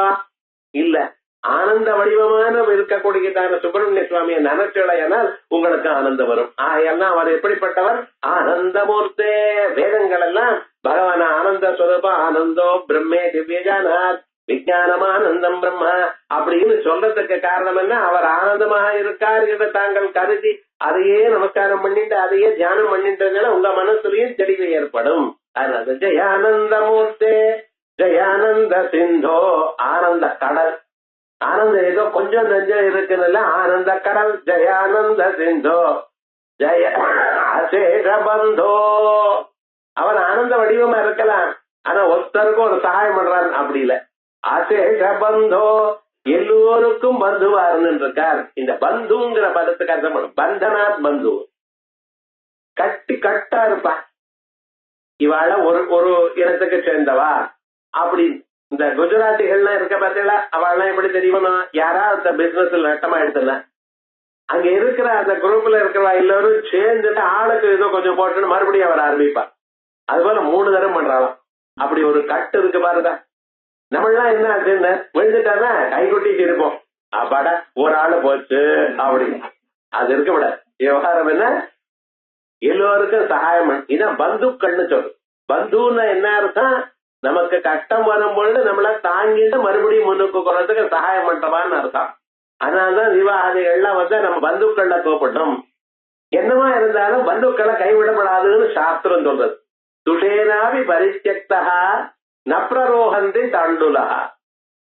இல்ல. ஆனந்த வடிவமான இருக்கக்கூடியதான சுப்பிரமணிய சுவாமியை நினைச்சடையானால் உங்களுக்கு ஆனந்தம் வரும். ஆகையால் அவர் எப்படிப்பட்டவர்? ஆனந்தமூர்த்தே. வேதங்கள் எல்லாம் பகவான் ஆனந்த ஸ்வரூபம், ஆனந்தோ பிரம்மே திவ்யஜானாத் விஞ்ஞானமானந்தம் பிரம்மா அப்படின்னு சொல்றதுக்கு காரணம் என்ன? அவர் ஆனந்தமாக இருக்கார் என்று தாங்கள் கருதி அதையே நமஸ்காரம் பண்ணிட்டு அதையே தியானம் பண்ணிட்டதுனால உங்க மனசுலயும் தெளிவு ஏற்படும். அதனால ஜெயானந்தமூர்த்தே ஜெயானந்த சிந்தோ. ஆனந்த கடல். ஆனந்தம் ஏதோ கொஞ்சம் நெஞ்சம் இருக்குன்னு ஆனந்த கடல். ஜெயானந்த சிந்தோ ஜெய அசேஷ பந்தோ. அவர் ஆனந்த வடிவமா இருக்கலாம், ஆனா ஒருத்தருக்கும் ஒரு சகாயம் பண்றாரு அப்படி இல்ல. அசேஷ பந்தோ, எல்லோருக்கும் பந்துவா இருக்கார். இந்த பந்துங்கிற பதத்துக்கு அர்த்தம் பண்ணும். பந்தனாத் பந்து, கட்டா இருப்பா. இவாள ஒரு இனத்துக்கு சேர்ந்தவா அப்படி. இந்த குஜராத்திகள்லாம் இருக்க பார்த்தீங்களா? அவள்லாம் எப்படி தெரியுமா? யாராவது பிசினஸ்ல நட்டமா எடுத்துல அங்க இருக்கிற அந்த குரூப்ல இருக்கிறவா எல்லாரும் சேர்ந்துட்டு ஆளுக்கு ஏதோ கொஞ்சம் போட்டுன்னு மறுபடியும் அவர் ஆரம்பிப்பா. அது போல 3 தரம் பண்றாளாம். அப்படி ஒரு கட்டு இருக்கு பாருங்க. நம்மளாம் என்ன ஆச்சுன்னு விழுந்துட்டானா கைகுட்டிட்டு இருப்போம். அப்பாடா ஒரு ஆளு போச்சு அப்படி. அது இருக்க விடாது. விவகாரம் என்ன? எல்லோருக்கும் சகாயம். இதான் பந்துக்கள்னு சொல்லு. பந்துன்னா என்ன அர்த்தம்? நமக்கு கஷ்டம் வரும்பொழுது நம்மள தாங்கிட்டு மறுபடியும் முன்னுக்கு போறதுக்கு சகாயம் பண்றவான்னு அர்த்தம். அதனாலதான் விவாதிகள்லாம் நம்ம பந்துக்கள்ல கூப்பிட்டோம். என்னவா இருந்தாலும் பந்துக்களை கைவிடப்படாதுன்னு சாஸ்திரம் சொல்றது. துஷேனாவி பரித்யக்தா நப்ரரோஹந்தி தாண்டுலா.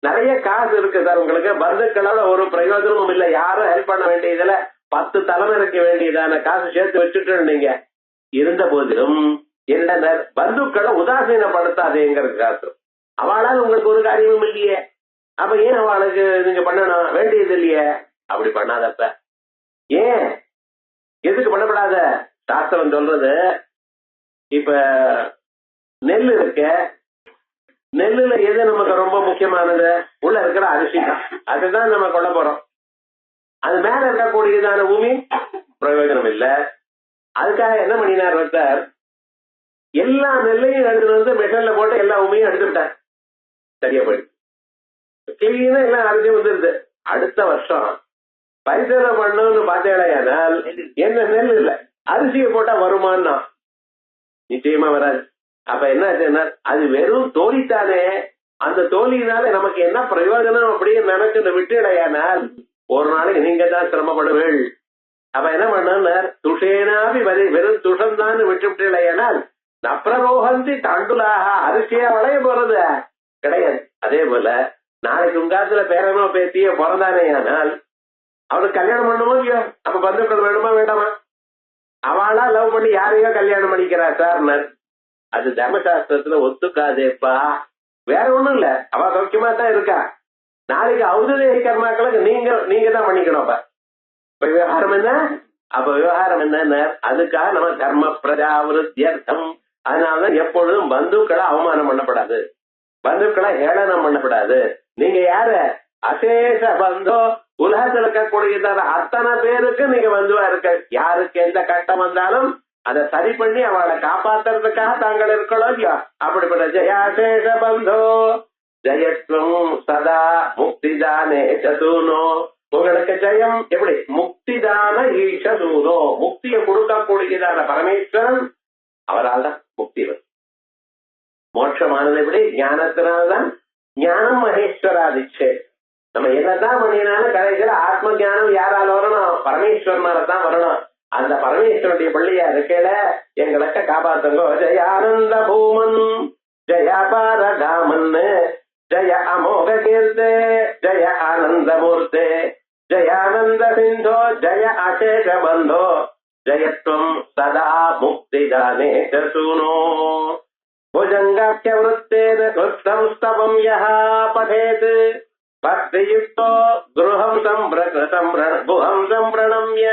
நிறைய காசு இருக்கு சார் உங்களுக்கு, பந்துக்களோட ஒரு பிரயோஜனமும் இல்ல, யாரும் ஹெல்ப் பண்ண வேண்டியதுல 10 தலைமுறைக்கு வேண்டியதான காசு சேர்த்து வச்சுட்டு நீங்க இருந்த போதிலும் என்ன பந்துக்களை உதாசீனப்படுத்தாதேங்கிறது காசு. அவளால் உங்களுக்கு ஒரு காரியமும் இல்லையே, அப்ப ஏன் அவளுக்கு நீங்க பண்ணணும், வேண்டியது இல்லையே, அப்படி பண்ணாதப்ப ஏன் எதுக்கு பண்ணப்படாத? சாஸ்திரம் சொல்றது, இப்ப நெல் இருக்க, நெல்லுல எது நமக்கு ரொம்ப முக்கியமானது? உள்ள இருக்கிற அரிசி தான், அதுதான் நம்ம கொள்ள போறோம். அது மேல இருக்கக்கூடியதான பூமி பிரயோஜனம் இல்ல. அதுக்காக என்ன பண்ணினார் ஒருத்தர், எல்லா நெல்லையும் எடுத்துட்டு வந்து மிஷன்ல போட்டு எல்லா பூமியும் எடுத்துட்டார். சரியா போயிடுச்சு, கிளீனா எல்லாம் அரிசி வந்துருது. அடுத்த வருஷம் பரிசோதனை பண்ணணும்னு பார்த்தேனால் என்ன நெல் இல்ல, அரிசியை போட்டா வருமானா? நிச்சயமா வராது. அப்ப என்ன, அது வெறும் தோழித்தானே, அந்த தோழியினால நமக்கு என்ன பிரயோஜனம் அப்படின்னு நினைச்சு விட்டுடையானால் ஒரு நாளைக்கு நீங்க தான் சிரமப்படுவீள். அப்ப என்ன பண்ண, துஷேனாபி வெறும் துஷம் விட்டு விட்டுடையானால் நப்ரரோகந்தி தண்டுலாக, அரிசியா வளைய போறது கிடையாது. அதே போல நாளைக்கு உங்காத்துல பேரனோ பேத்தியோ பிறந்தானே ஆனால் அவனுக்கு கல்யாணம் பண்ணுமோ இல்லையோ, அப்ப பந்துக்கள் வேணுமா வேண்டாமா? அவளா லவ் பண்ணி யாரையோ கல்யாணம் பண்ணிக்கிறா சார், அது தர்மசாஸ்திரத்துல ஒத்துக்காதேப்பா. வேற ஒண்ணும் இல்ல, அவ சௌக்கியமா தான் இருக்கா. நாளைக்கு ஔததேக கர்மாக்களுக்கு நீங்க தான் பண்ணிக்கணும். இப்ப விவகாரம் என்ன? அப்ப விவகாரம் என்ன, அதுக்காக நம்ம தர்ம பிரஜாவிருத்தியர்த்தம். அதனாலதான் எப்பொழுதும் பந்துக்களை அவமானம் பண்ணப்படாது, பந்துக்களை ஏளனம் பண்ணப்படாது. நீங்க யாரு? அசேஷ பந்தோ, உலகத்தில் இருக்கக்கூடியதான அத்தனை பேருக்கு நீங்க பந்துவா இருக்க. யாருக்கு எந்த கட்டம் வந்தாலும் அதை சரி பண்ணி அவளை காப்பாத்துறதுக்காக தாங்கள் இருக்கணும் இல்லையா? அப்படிப்பட்ட ஜெயாசேஷ பந்தோ ஜெயத்வம் சதா முக்திதானே சதூனோ. உங்களுக்கு ஜெயம் எப்படி? முக்திதான ஈஷதூனோ, முக்தியை கொடுக்கக்கூடியதான பரமேஸ்வரன், அவரால் தான் முக்தி வரும். மோட்சமானது எப்படி? ஞானத்தினால்தான். ஞானம் மகேஸ்வராதிச்சே. நம்ம என்னதான் பண்ணினாலும் கடைசியில ஆத்ம ஞானம் யாரால வரணும்? பரமேஸ்வரனால தான் வரணும். அந்த பரமேஸ்வரனுடைய பிள்ளையா இருக்கல, எங்களுக்கு காப்பாத்துங்கோ. ஜெய ஆனந்த பூமன், ஜெய பாரகாமன், ஜெய அமோக கீர்த்தே, ஜெய ஆனந்த மூர்த்தே, ஜெயானந்த சிந்தோ, ஜெய அசேஷ பந்தோ, ஜெயத்வம் சதா முக்திதானே சூனோ. भुजंगाख्य वृत्तेन कृतं स्तवं यः पठेत् भक्तियुक्तो गृहं गुहं सम्प्रणम्य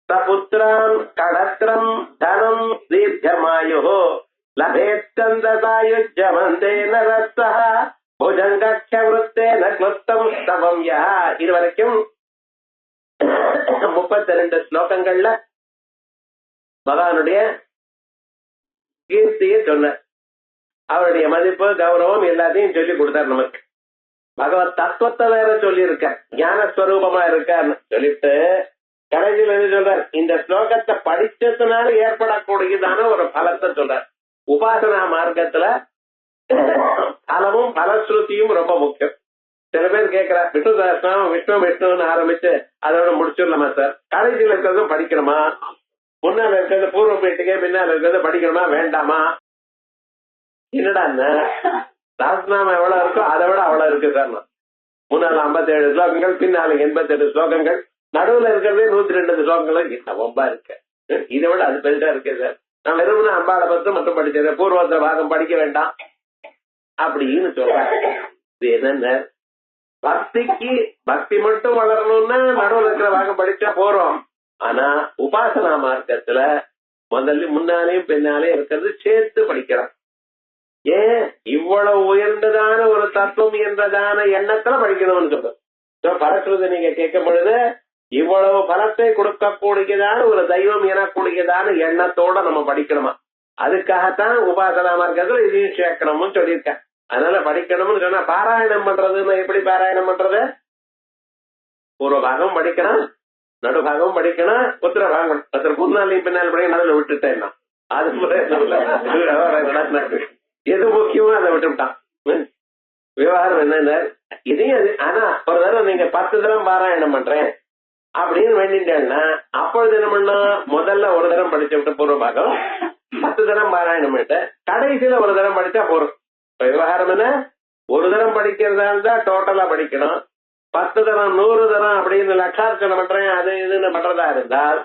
सपुत्रान् कडत्रं धनं दीर्घमायुः लभेत्कन्दसायुज्यमन्तेन रसः भुजंगाख्य वृत्तेन कृतं स्तवं यः. இதுவரைக்கும் 32 ஸ்லோகங்கள்ல பகவானுடைய கீர்த்தியை சொன்னார். அவருடைய மதிப்பு கௌரவம் எல்லாத்தையும் சொல்லி கொடுத்தார் நமக்கு. பகவத் தத்துவத்தை வேற சொல்லி இருக்க, ஞானஸ்வரூபமா இருக்கான்னு சொல்லிட்டு கடைசியில் என்ன சொல்றார்? இந்த ஸ்லோகத்தை படிச்சதுனால ஏற்படக்கூடியதான ஒரு பலத்தை சொல்றார். உபாசனா மார்க்கத்துல பலமும் பலஸ்ருதியும் ரொம்ப முக்கியம். சில பேர் கேட்கிறார், விஷ்ணு சஹஸ்ரநாமம் விஷ்ணு விஷ்ணுன்னு ஆரம்பிச்சு அதோட முடிச்சிடலாமா சார்? கடைசியில் இருக்கிறதும் படிக்கணுமா? முன்னால இருக்கிறது பூர்வ பீட்டுக்கே பின்னால இருக்கிறது படிக்கணுமா வேண்டாமா? என்னடா சஹஸ்ரநாமம் எவ்வளவு இருக்கோ அதை விட அவ்வளவு இருக்கு சார். முன்னால 57 ஸ்லோகங்கள், பின்னால 88 ஸ்லோகங்கள், நடுவுல இருக்கிறதே 102 ஸ்லோகங்கள். ரொம்ப இருக்கு, இதை விட அது பெருசா இருக்கு சார். நான் வெறும் அம்பாளை பத்து மட்டும் படிச்சேன், பூர்வத்திர பாகம் படிக்க வேண்டாம் அப்படின்னு சொல்றேன். இது என்ன, பக்திக்கு பக்தி மட்டும் வளரணும்னா நடுவில் இருக்கிற பாகம் படிச்சா போறோம். ஆனா உபாசனா மார்க்கத்துல முதல்ல முன்னாலேயும் பின்னாலேயும் இருக்கிறது சேர்த்து படிக்கிறோம். ஏன் இவ்வளவு உயர்ந்ததான ஒரு தத்துவம் என்றதான எண்ணத்துல படிக்கணும்னு சொல்றோம். பரஸ்ருதி நீங்க கேட்கும் பொழுது இவ்வளவு பலத்தை கொடுக்கக்கூடியதான ஒரு தெய்வம் எனக்கூடியதான எண்ணத்தோட நம்ம படிக்கணுமா? அதுக்காகத்தான் உபாசனா மார்க்கத்துல இதையும் சேர்க்கணும்னு சொல்லியிருக்கேன். அதனால படிக்கணும்னு சொன்னா பாராயணம் பண்றதுன்னு எப்படி பாராயணம் பண்றது? பூர்வ பாகம் படிக்கணும், நடுபாகம் படிக்கணும், உத்தர பாகம் முன்னாலையும் பின்னால் படிக்க நடுவில் விட்டுட்டேன். அது எது முக்கியமோ அதை விட்டுவிட்டான். விவகாரம் என்னென்ன இதையும். ஆனா ஒரு தடவை நீங்க 10 தரம் பாராயணம் பண்றேன் அப்படின்னு வேண்டிட்டேன்னா அப்பொழுது என்ன பண்ணா, முதல்ல ஒரு தரம் படிச்சு விட்டு பூர்வ பாகம் 10 தரம் பாராயணம் பண்ணிட்டு கடைசியில ஒரு தரம் படிச்சா போறோம். விவகாரம் என்ன, ஒரு தரம் படிக்கிறதா இருந்தா டோட்டலா படிக்கணும். 10 தரம் 100 தரம் அப்படின்னு லட்சார்ச்சனை பண்றேன் அது இதுன்னு பண்றதா இருந்தால்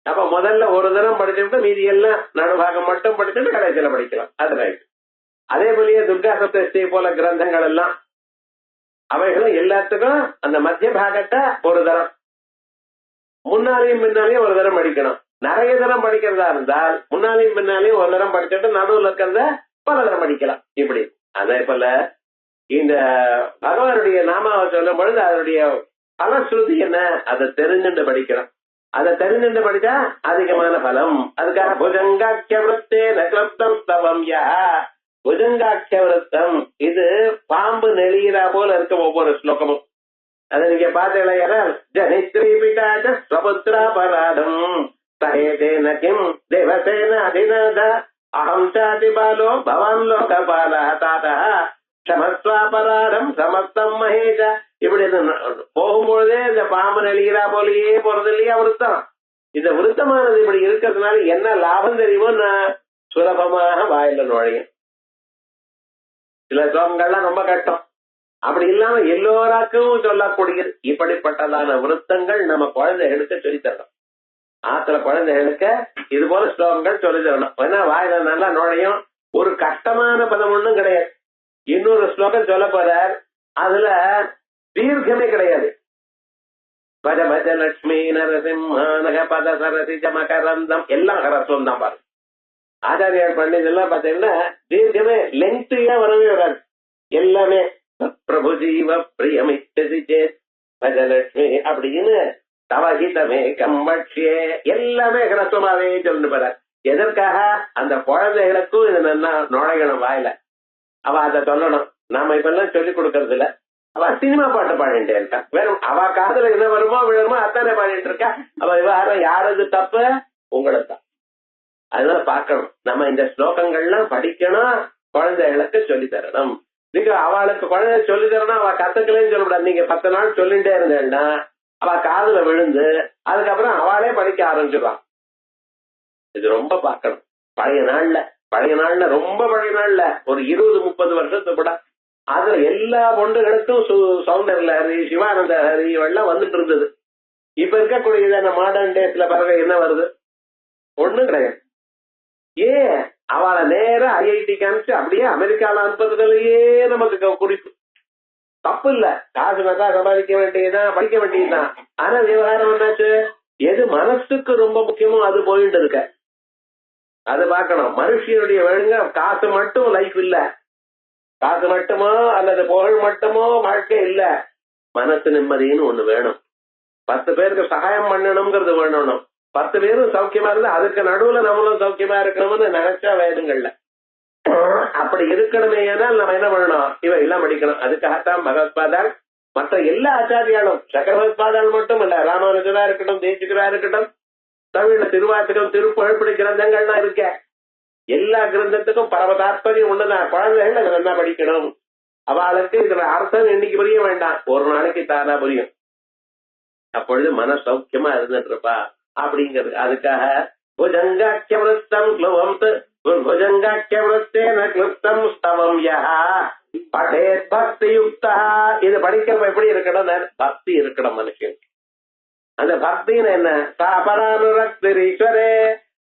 அப்ப முதல்ல ஒரு தரம் படிச்சுட்டு மீதி எல்லாம் நடுபாகம் மட்டும் படிச்சுட்டு கடைசியில படிக்கலாம். அது ரைட். அதே போலயே துர்கா சப்தஸ்தி போல கிரந்தங்கள் எல்லாம் அவைகளும் எல்லாத்துக்கும் அந்த மத்திய பாகத்தை ஒரு தரம் முன்னாலையும் பின்னாலையும் ஒரு தரம் படிக்கணும். நிறைய தரம் படிக்கிறதா இருந்தால் முன்னாலையும் பின்னாலையும் ஒரு தரம் படிச்சுட்டு நடுவில் இருக்கிறத பல தரம் படிக்கலாம். இப்படி அதே போல இந்த பகவானுடைய நாமாவை சொல்லும் பொழுது அதனுடைய பலஸ்ருதி என்ன அதை தெரிஞ்சுட்டு படிக்கணும். அதை தெரிஞ்சுட்டு படிச்சா அதிகமான பலம். அதுக்காக புஜங்காட்சிய விருத்தே நக்லப்தம் ஸ்தவம் யா புஜங்காட்சிய விருத்தம் இது பாம்பு நெளிகிறா போல இருக்கும் ஒவ்வொரு ஸ்லோகமும். அதை நீங்க பார்த்தீங்களா? ஜனித்ரி பிதாச்ச ஸ்வபுத்ராபராதம் சஹேதேன கிம் தேவசேன அதிநாத அஹம் சாதி பாலோ பவான் லோகபால தாதா சமஸ்வாபராதம் சமஸ்தம் மகேஜ. இப்படி போகும்பொழுதே இந்த பாம்பு நெளிகிறா போலயே போறது இல்லையா விருத்தம். இந்த விருத்தமானது இப்படி இருக்கிறதுனால என்ன லாபம் தெரியுமோ நான் சுலபமாக வாயில நுழையும். சில ஸ்லோகங்கள்லாம் ரொம்ப கஷ்டம். அப்படி இல்லாம எல்லோராக்கும் சொல்லக்கூடியது இப்படிப்பட்டதான விருத்தங்கள் நம்ம குழந்தைகளுக்கு சொல்லித்தரணும். ஆத்துல குழந்தைகளுக்கு இது போல ஸ்லோகங்கள் சொல்லி தரணும். ஏன்னா வாயில நல்லா நுழையும். ஒரு கஷ்டமான பதம் ஒண்ணும் கிடையாது. இன்னொரு ஸ்லோகம் சொல்ல போறார், அதுல தீர்க்கமே கிடையாது. பஜ பஜ லட்சுமி நரசிம்ஹ பத சரசி ஜமகரந்தம் எல்லாம் ஹரஸ்வம் தான் பாரு. ஆச்சாரியார் பண்ணதெல்லாம் பாத்தீங்கன்னா தீர்க்கமே லெங்க்தியா வரவே வராது. எல்லாமே பிரபு ஜீவ பிரியமிச்சதி சேத் பஜலட்சுமி அப்படின்னு தவஹிதமே கம்பட்சியே எல்லாமே ஹரஸ்வமாவே சொல்லிட்டு போறார். எதற்காக? அந்த குழந்தைகளுக்கும் இது நல்லா நுழையணும் வாயில. அவ அதை சொல்லணும். நாம இப்ப எல்லாம் சொல்லிக் கொடுக்கறது இல்ல. அவ சினிமா பாட்டு பாடிட்டே இருக்கா. வெறும் அவ காதுல என்ன வருமோ விழுமோ அத்தானே பாடிட்டு இருக்கா. அவ விவகாரம் யாரது தப்பு? உங்களுக்கு தான். அதனால பாக்கணும். நம்ம இந்த ஸ்லோகங்கள்லாம் படிக்கணும், குழந்தைகளுக்கு சொல்லி தரணும். நீங்க அவளுக்கு குழந்தை சொல்லி தரணும். அவ கத்துக்கலன்னு சொல்லக்கூடாது. நீங்க 10 நாள் சொல்லிட்டே இருந்தேன்னா அவ காதுல விழுந்து அதுக்கப்புறம் அவளே படிக்க ஆரம்பிச்சிருவான். இது ரொம்ப பாக்கணும். பழைய நாள்ல ரொம்ப பழைய நாள்ல ஒரு 20-30 வருஷத்துக்கு கூட அதுல எல்லா பொண்டுகளுக்கும் சௌந்தர்ய ஹரி சிவானந்த ஹரி எல்லாம் வந்துட்டு இருந்தது. இப்ப இருக்கக்கூடிய மாடர்ன் டேஸ்ல பிறகு என்ன வருது? ஒண்ணும் கிடையாது. ஏன் அவளை நேரம் ஐஐடி காமிச்சு அப்படியே அமெரிக்கால அனுப்புறதுலயே நமக்கு குறிப்பு. தப்பு இல்ல, காசு நகா சம்பாதிக்க வேண்டியதுதான், படிக்க வேண்டியதுதான். ஆனா விவகாரம் என்னாச்சு? எது மனசுக்கு ரொம்ப முக்கியமோ அது போயிட்டு இருக்க. அது பார்க்கணும். மனுஷனுடைய வேணுங்க காசு மட்டும் லைஃப் இல்ல. காசு மட்டுமோ அல்லது புகழ் மட்டுமோ வாழ்க்கை இல்ல. மனசு நிம்மதின்னு ஒண்ணு வேணும். 10 பேருக்கு சகாயம் பண்ணணும்ங்கிறது வேணும். 10 பேரும் சௌக்கியமா இருந்தா அதுக்கு நடுவுல நம்மளும் சௌக்கியமா இருக்கணும்னு நினைச்சா வேதுங்கள்ல அப்படி இருக்கணுமே. ஏனால் நம்ம என்ன பண்ணணும்? இவ எல்லாம் படிக்கணும். அதுக்காகத்தான் பகவத்பாதால் மற்ற எல்லா ஆச்சாரியாலும் சக்கரபகவத்பாதால் மட்டும் இல்ல, ராமானுஜரா இருக்கட்டும், தேசிகரா இருக்கட்டும், தமிழ்ல திருவாசகம் திருப்புகழ்படி கிரந்தங்கள்லாம் இருக்க. எல்லா கிரந்தத்துக்கும் பரம தாற்பயம் ஒண்ணுதான். குழந்தைகள் என்ன படிக்கணும். அவளுக்கு இதுல அர்த்தம் இன்னைக்கு புரிய வேண்டாம், ஒரு நாளைக்கு தானா புரியும். அப்பொழுது மன சௌக்கியமா இருந்துட்டு இருப்பா அப்படிங்கிறது. அதுக்காக புஜங்காட்சிய விருத்தம் க்ளுவம் புஜங்காட்சிய விருத்தேன க்ளுப்தம் ஸ்தவம் யஹ படேத் பக்தி யுக்தா. இது படிக்கிறப்ப எப்படி இருக்கணும்? பக்தி இருக்கணும் மனுஷன். அந்த பக்தின்னு என்ன? சாபரானுரக்திரீஸ்வரே,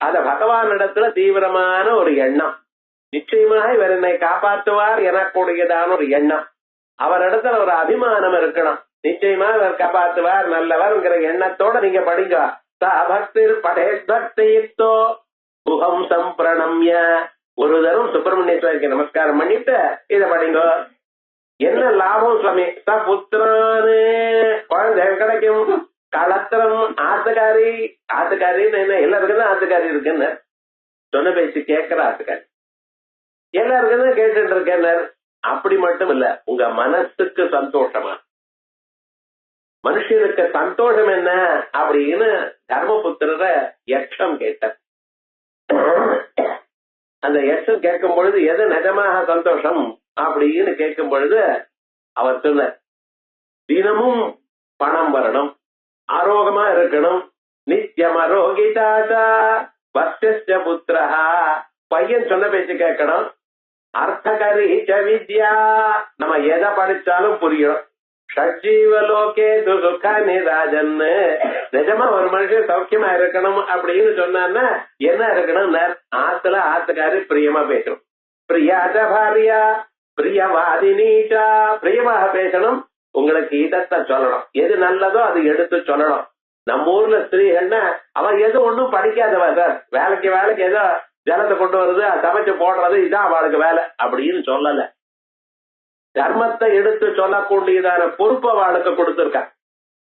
அந்த பகவானிடத்துல தீவிரமான ஒரு எண்ணம். நிச்சயமாக இவர் என்னை காப்பாற்றுவார் எனக்கூடியதான ஒரு எண்ணம். அவரிடத்துல ஒரு அபிமானம் இருக்கணும். நிச்சயமா இவர் காப்பாற்றுவார், நல்லவர்ங்கிற எண்ணத்தோட நீங்க படிங்க. பக்தி படேத் பக்தி யுக்தோ முகம் சம்பிரணம்ய. ஒரு தரம் சுப்பிரமணிய சுவாமிக்கு நமஸ்காரம் பண்ணிட்டு இத படிங்க. என்ன லாபம் சுவாமி? புத்திரானு குழந்தை கிடைக்கும். களத்திரம் ஆத்துக்காரின்னு என்ன? எல்லாருக்கும் தான் ஆத்துக்காரி இருக்குன்னு சொன்ன பேச்சு கேட்கிற ஆத்துக்காரி எல்லாருக்கும் தான் கேட்டுட்டு இருக்கேன். அப்படி மட்டும் இல்ல, உங்க மனசுக்கு சந்தோஷமா. மனுஷனுக்கு சந்தோஷம் என்ன அப்படின்னு தர்மபுத்திர யக்ஷம் கேட்டார். அந்த யக்ஷம் கேட்கும் பொழுது எது நிஜமாக சந்தோஷம் அப்படின்னு கேட்கும் பொழுது அவர் சொன்னார், தினமும் பணம் வரணும், ஆரோக்கியமா இருக்கணும், நித்தியம் அரோகிதாசா வர்ஷஸ்ய புத்திரஹா. பையன் சொன்ன பேச்சு கேட்கணும், அர்த்தகரீச்ச வித்யா, நம்ம எதை படிச்சாலும் புரியும். ஷட்ஜீவலோகே சுக நிராஜன், நிஜமா ஒரு மனுஷன் சௌக்கியமா இருக்கணும் அப்படின்னு சொன்னா என்ன இருக்கணும்? ஆத்துல ஆத்துக்காரு பிரியமா பேசணும். பிரியாத பாரியா பிரியவாதினீச்சா, பிரியமாக பேசணும். உங்களுக்கு இதத்தை சொல்லணும், எது நல்லதோ அது எடுத்து சொல்லணும். நம்ம ஊர்ல ஸ்திரீகள்னா அவன் எது ஒண்ணும் படிக்காதவ சார், வேலைக்கு ஏதோ ஜலத்தை கொண்டு வருது சமைச்சு போடுறது இதான் அவளுக்கு வேலை அப்படின்னு சொல்லல. தர்மத்தை எடுத்து சொல்லக்கூடியதான பொறுப்பு அவளுக்கு கொடுத்திருக்க.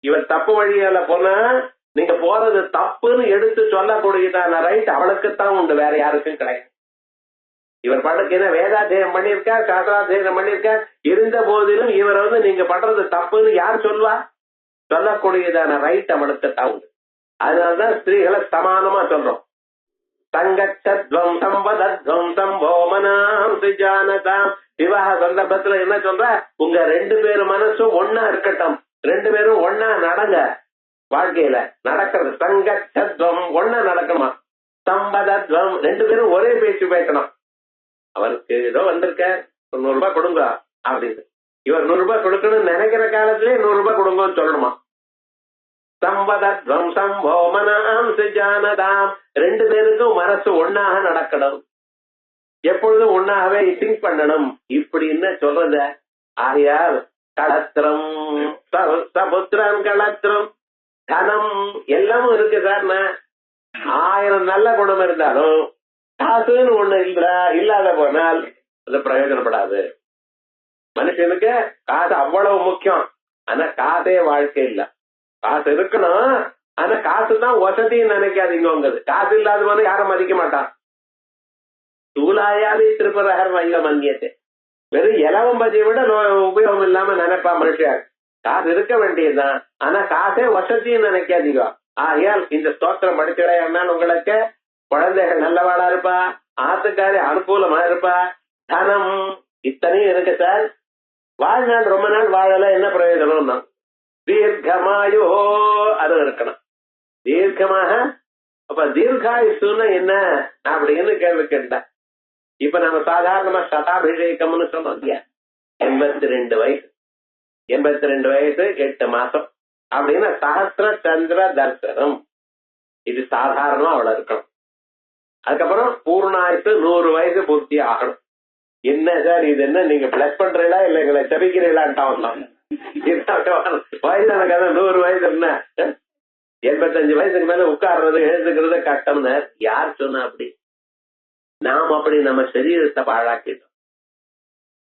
இவர் தப்பு வழியால போனா நீங்க போறது தப்புன்னு எடுத்து சொல்லக்கூடியதான ரைட் அவளுக்குத்தான் உண்டு, வேற யாருக்கும் கிடையாது. இவர் பாட்டுக்கு என்ன வேதாத்தியம் பண்ணிருக்கார், சாஸ்திராத்தியம் பண்ணிருக்கார், இருந்த போதிலும் இவர் நீங்க பண்றது தப்புன்னு யார் சொல்வா? சொல்லக்கூடியதான ரைட் அவளுக்குத்தான் உண்டு. அதனாலதான் ஸ்திரீகளை சமானமா சொல்றோம். சங்கச்சத்வம் சம்பதத்வம் சம்போமனாம் சுஜானதாம். விவாக சந்தர்ப்பத்துல என்ன சொல்ற? உங்க 2 பேரும் மனசும் ஒன்னா இருக்கட்டும், 2 பேரும் ஒன்னா நடங்க. வாழ்க்கையில நடக்கிறது சங்கச்சத்வம், ஒன்னா நடக்கணுமா. சம்பதத்வம், 2 பேரும் ஒரே பேச்சு பேசணும். அவருக்கு ஏதோ வந்திருக்க 100 ரூபாய் கொடுங்க அப்படின்னு, இவர் 100 ரூபாய் கொடுக்கணும்னு நினைக்கிற காலத்திலே 100 ரூபாய் கொடுங்கன்னு சொல்லணுமா. சம்பதத்வம் சம்போமனாம் சுஜானதாம், 2 பேருக்கும் மனசு ஒன்னாக நடக்கணும், எப்பொழுதும் ஒன்னாகவே திங்க் பண்ணணும் இப்படின்னு சொல்றத. ஆகையால் களத்திரம் சபுத்திரம் களத்திரம் தனம் எல்லாமும் இருக்கு சார். 1000 நல்ல குணம் இருந்தாலும் காசுன்னு ஒண்ணு இல்லாத போனால் அது பிரயோஜனப்படாது. மனுஷனுக்கு காசு அவ்வளவு முக்கியம், ஆனா காசே வாழ்க்கை இல்ல. காசு இருக்கணும், ஆனா காசுதான் வசதின்னு நினைக்காதீங்க. உங்க காசு இல்லாத போது யாரும் மதிக்க மாட்டான். தூளாயாவே திருப்பரகர் வைக மன்னியத்தை, வெறும் இலவம் பதியை விட உபயோகம் இல்லாம நினைப்பா மனுஷன். காசு இருக்க வேண்டியதுதான், ஆனா காசே வசதின்னு நினைக்காதீங்க. ஆகையால் இந்த ஸ்தோத்திரம் படிச்சடையாமல் உங்களுக்கு குழந்தைகள் நல்லவாளா இருப்பா, ஆத்துக்காரி அனுகூலமா இருப்பா, தனம் இத்தனையும் இருக்கு சார். வாழ்நாள் ரொம்ப நாள் வாழல என்ன பிரயோஜனம் தான். தீர்க்கமாயோ அது இருக்கணும், தீர்க்கமாக. அப்ப தீர்காயுசுன்னா என்ன அப்படின்னு கேள்வி கேட்டேன். இப்ப நம்ம சாதாரணமா சதாபிஷேகம்னு சொன்னோம் இல்லையா, 82 வயசு 82 வயசு 8 மாசம் அப்படின்னா சஹஸ்ர சந்திர தர்சனம், இது சாதாரணமா அவ்வளவு இருக்கணும். அதுக்கப்புறம் பூர்ணாயுசு 100 வயசு பூர்த்தி ஆகணும். என்ன சார் இது என்ன நீங்க பிளஸ் பண்றீங்களா இல்ல எங்களை செபிக்கிறீங்களான்ட்டான். வயசான கதை 100 வயசு என்ன 85 வயசுக்கு மேல உட்கார்றது எழுதுக்கிறது கஷ்டம்னு யார் சொன்னா? அப்படி நாம் அப்படி நம்ம சரீரத்தை பாழாக்கிட்டோம்.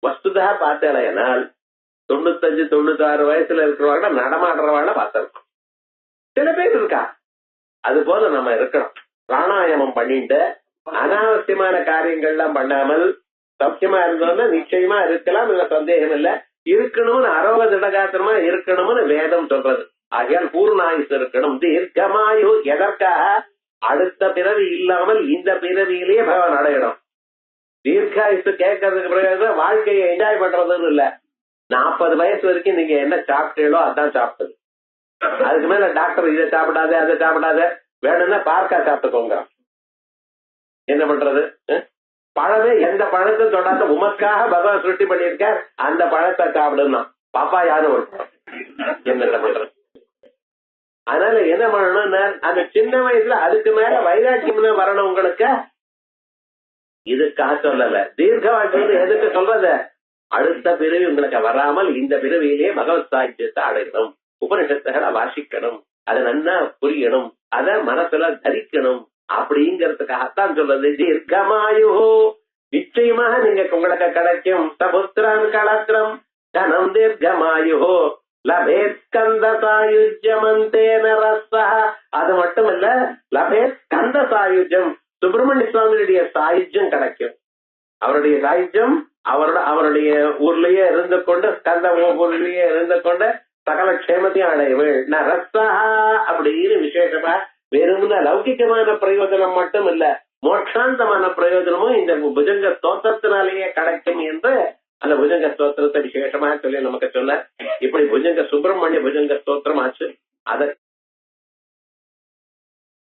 வஸ்துதா பார்த்தேனால் 95 96 வயசுல இருக்கிறவங்க நடமாடுறவாங்க பார்த்திருக்கோம், சில பேர் இருக்கா. அது போல நம்ம இருக்கணும். பிராணாயாமம் பண்ணிட்டு அனாவசியமான காரியங்கள்லாம் பண்ணாமல் சௌக்கியமா இருந்தோம்னா நிச்சயமா இருக்கலாம், இல்ல சந்தேகம் இல்ல. இருக்கணும்னு அரோகதிடகாத்திரமா இருக்கணும்னு வேதம் சொல்றது. ஆகையால் பூர்ணாயுசு இருக்கணும். தீர்க்கமாயு எதற்காக? அடுத்த பிறவி இல்லாமல் இந்த பிறவியிலேயே பகவான் அடையணும். தீர்க்காயுசு கேட்கறதுக்கு பிறகு வாழ்க்கையை என்ஜாய் பண்றதுன்னு இல்ல. 40 வயசு வரைக்கும் நீங்க என்ன சாப்பிட்டீங்களோ அதான் சாப்பிட்டது. அதுக்கு மேல டாக்டர் இதை சாப்பிடாத அதை சாப்பிடாத, வேணும்னா பார்க்கா சாப்பிட்டுக்கோங்க. என்ன பண்றது? பழமே எந்த பழத்தை தொடாத உமக்காக பகவான் சுருட்டி பண்ணியிருக்கார், அந்த பழத்தை சாப்பிடுன்னா பாப்பா யாரும் ஒரு பழம் என்ன பண்றது? அதனால என்ன பண்ணணும்னா அந்த சின்ன வயசுல அதுக்கு மேல வைராக்கியம் வரணும் உங்களுக்கு. இதுக்காக சொல்லல. தீர்க்க வாழ்க்கை எதுக்கு சொல்றது? அடுத்த பிறவி உங்களுக்கு வராமல் இந்த பிறவியிலேயே பகவத் சாகித்யத்தை அடையணும், உபனிஷத்துகளை வாசிக்கணும், அதை நன்னா புரியணும், அத மனசுல தரிக்கணும் அப்படிங்கறதுக்காகத்தான் சொல்றது. தீர்க்கமாயு நிச்சயமாக நீங்க உங்களுக்கு கிடைக்கும். சபுத்திரம் களத்திரம் தனம் தீர்க்கமாயு லபேத் ஸ்கந்த சாயுஜ்யமந்தேன ரஸா. அது மட்டும் இல்ல, லபேத் ஸ்கந்த சாயுஜ்யம், சுப்பிரமணிய சுவாமியுடைய சாயுஜ்யம் கிடைக்கும். அவருடைய சாயுஜ்யம் அவருடைய ஊர்லயே இருந்து கொண்டு, ஸ்கந்த ஊர்லயே இருந்து கொண்டு சகல க்ஷேமத்தையும் அடையவள் ரஸா அப்படின்னு விசேஷமா வெறும்னா லௌகிகமான பிரயோஜனம் மட்டும் இல்ல, மோட்சாந்தமான பிரயோஜனமும் இந்த புஜங்க ஸ்தோத்திரத்தினாலேயே கிடைக்கும் என்று அந்த புஜங்க ஸ்தோத்திரத்தை விசேஷமா சொல்லி நமக்கு சொன்ன. இப்படி புஜங்க சுப்பிரமணிய புஜங்க ஸ்தோத்திரம் ஆச்சு. அதை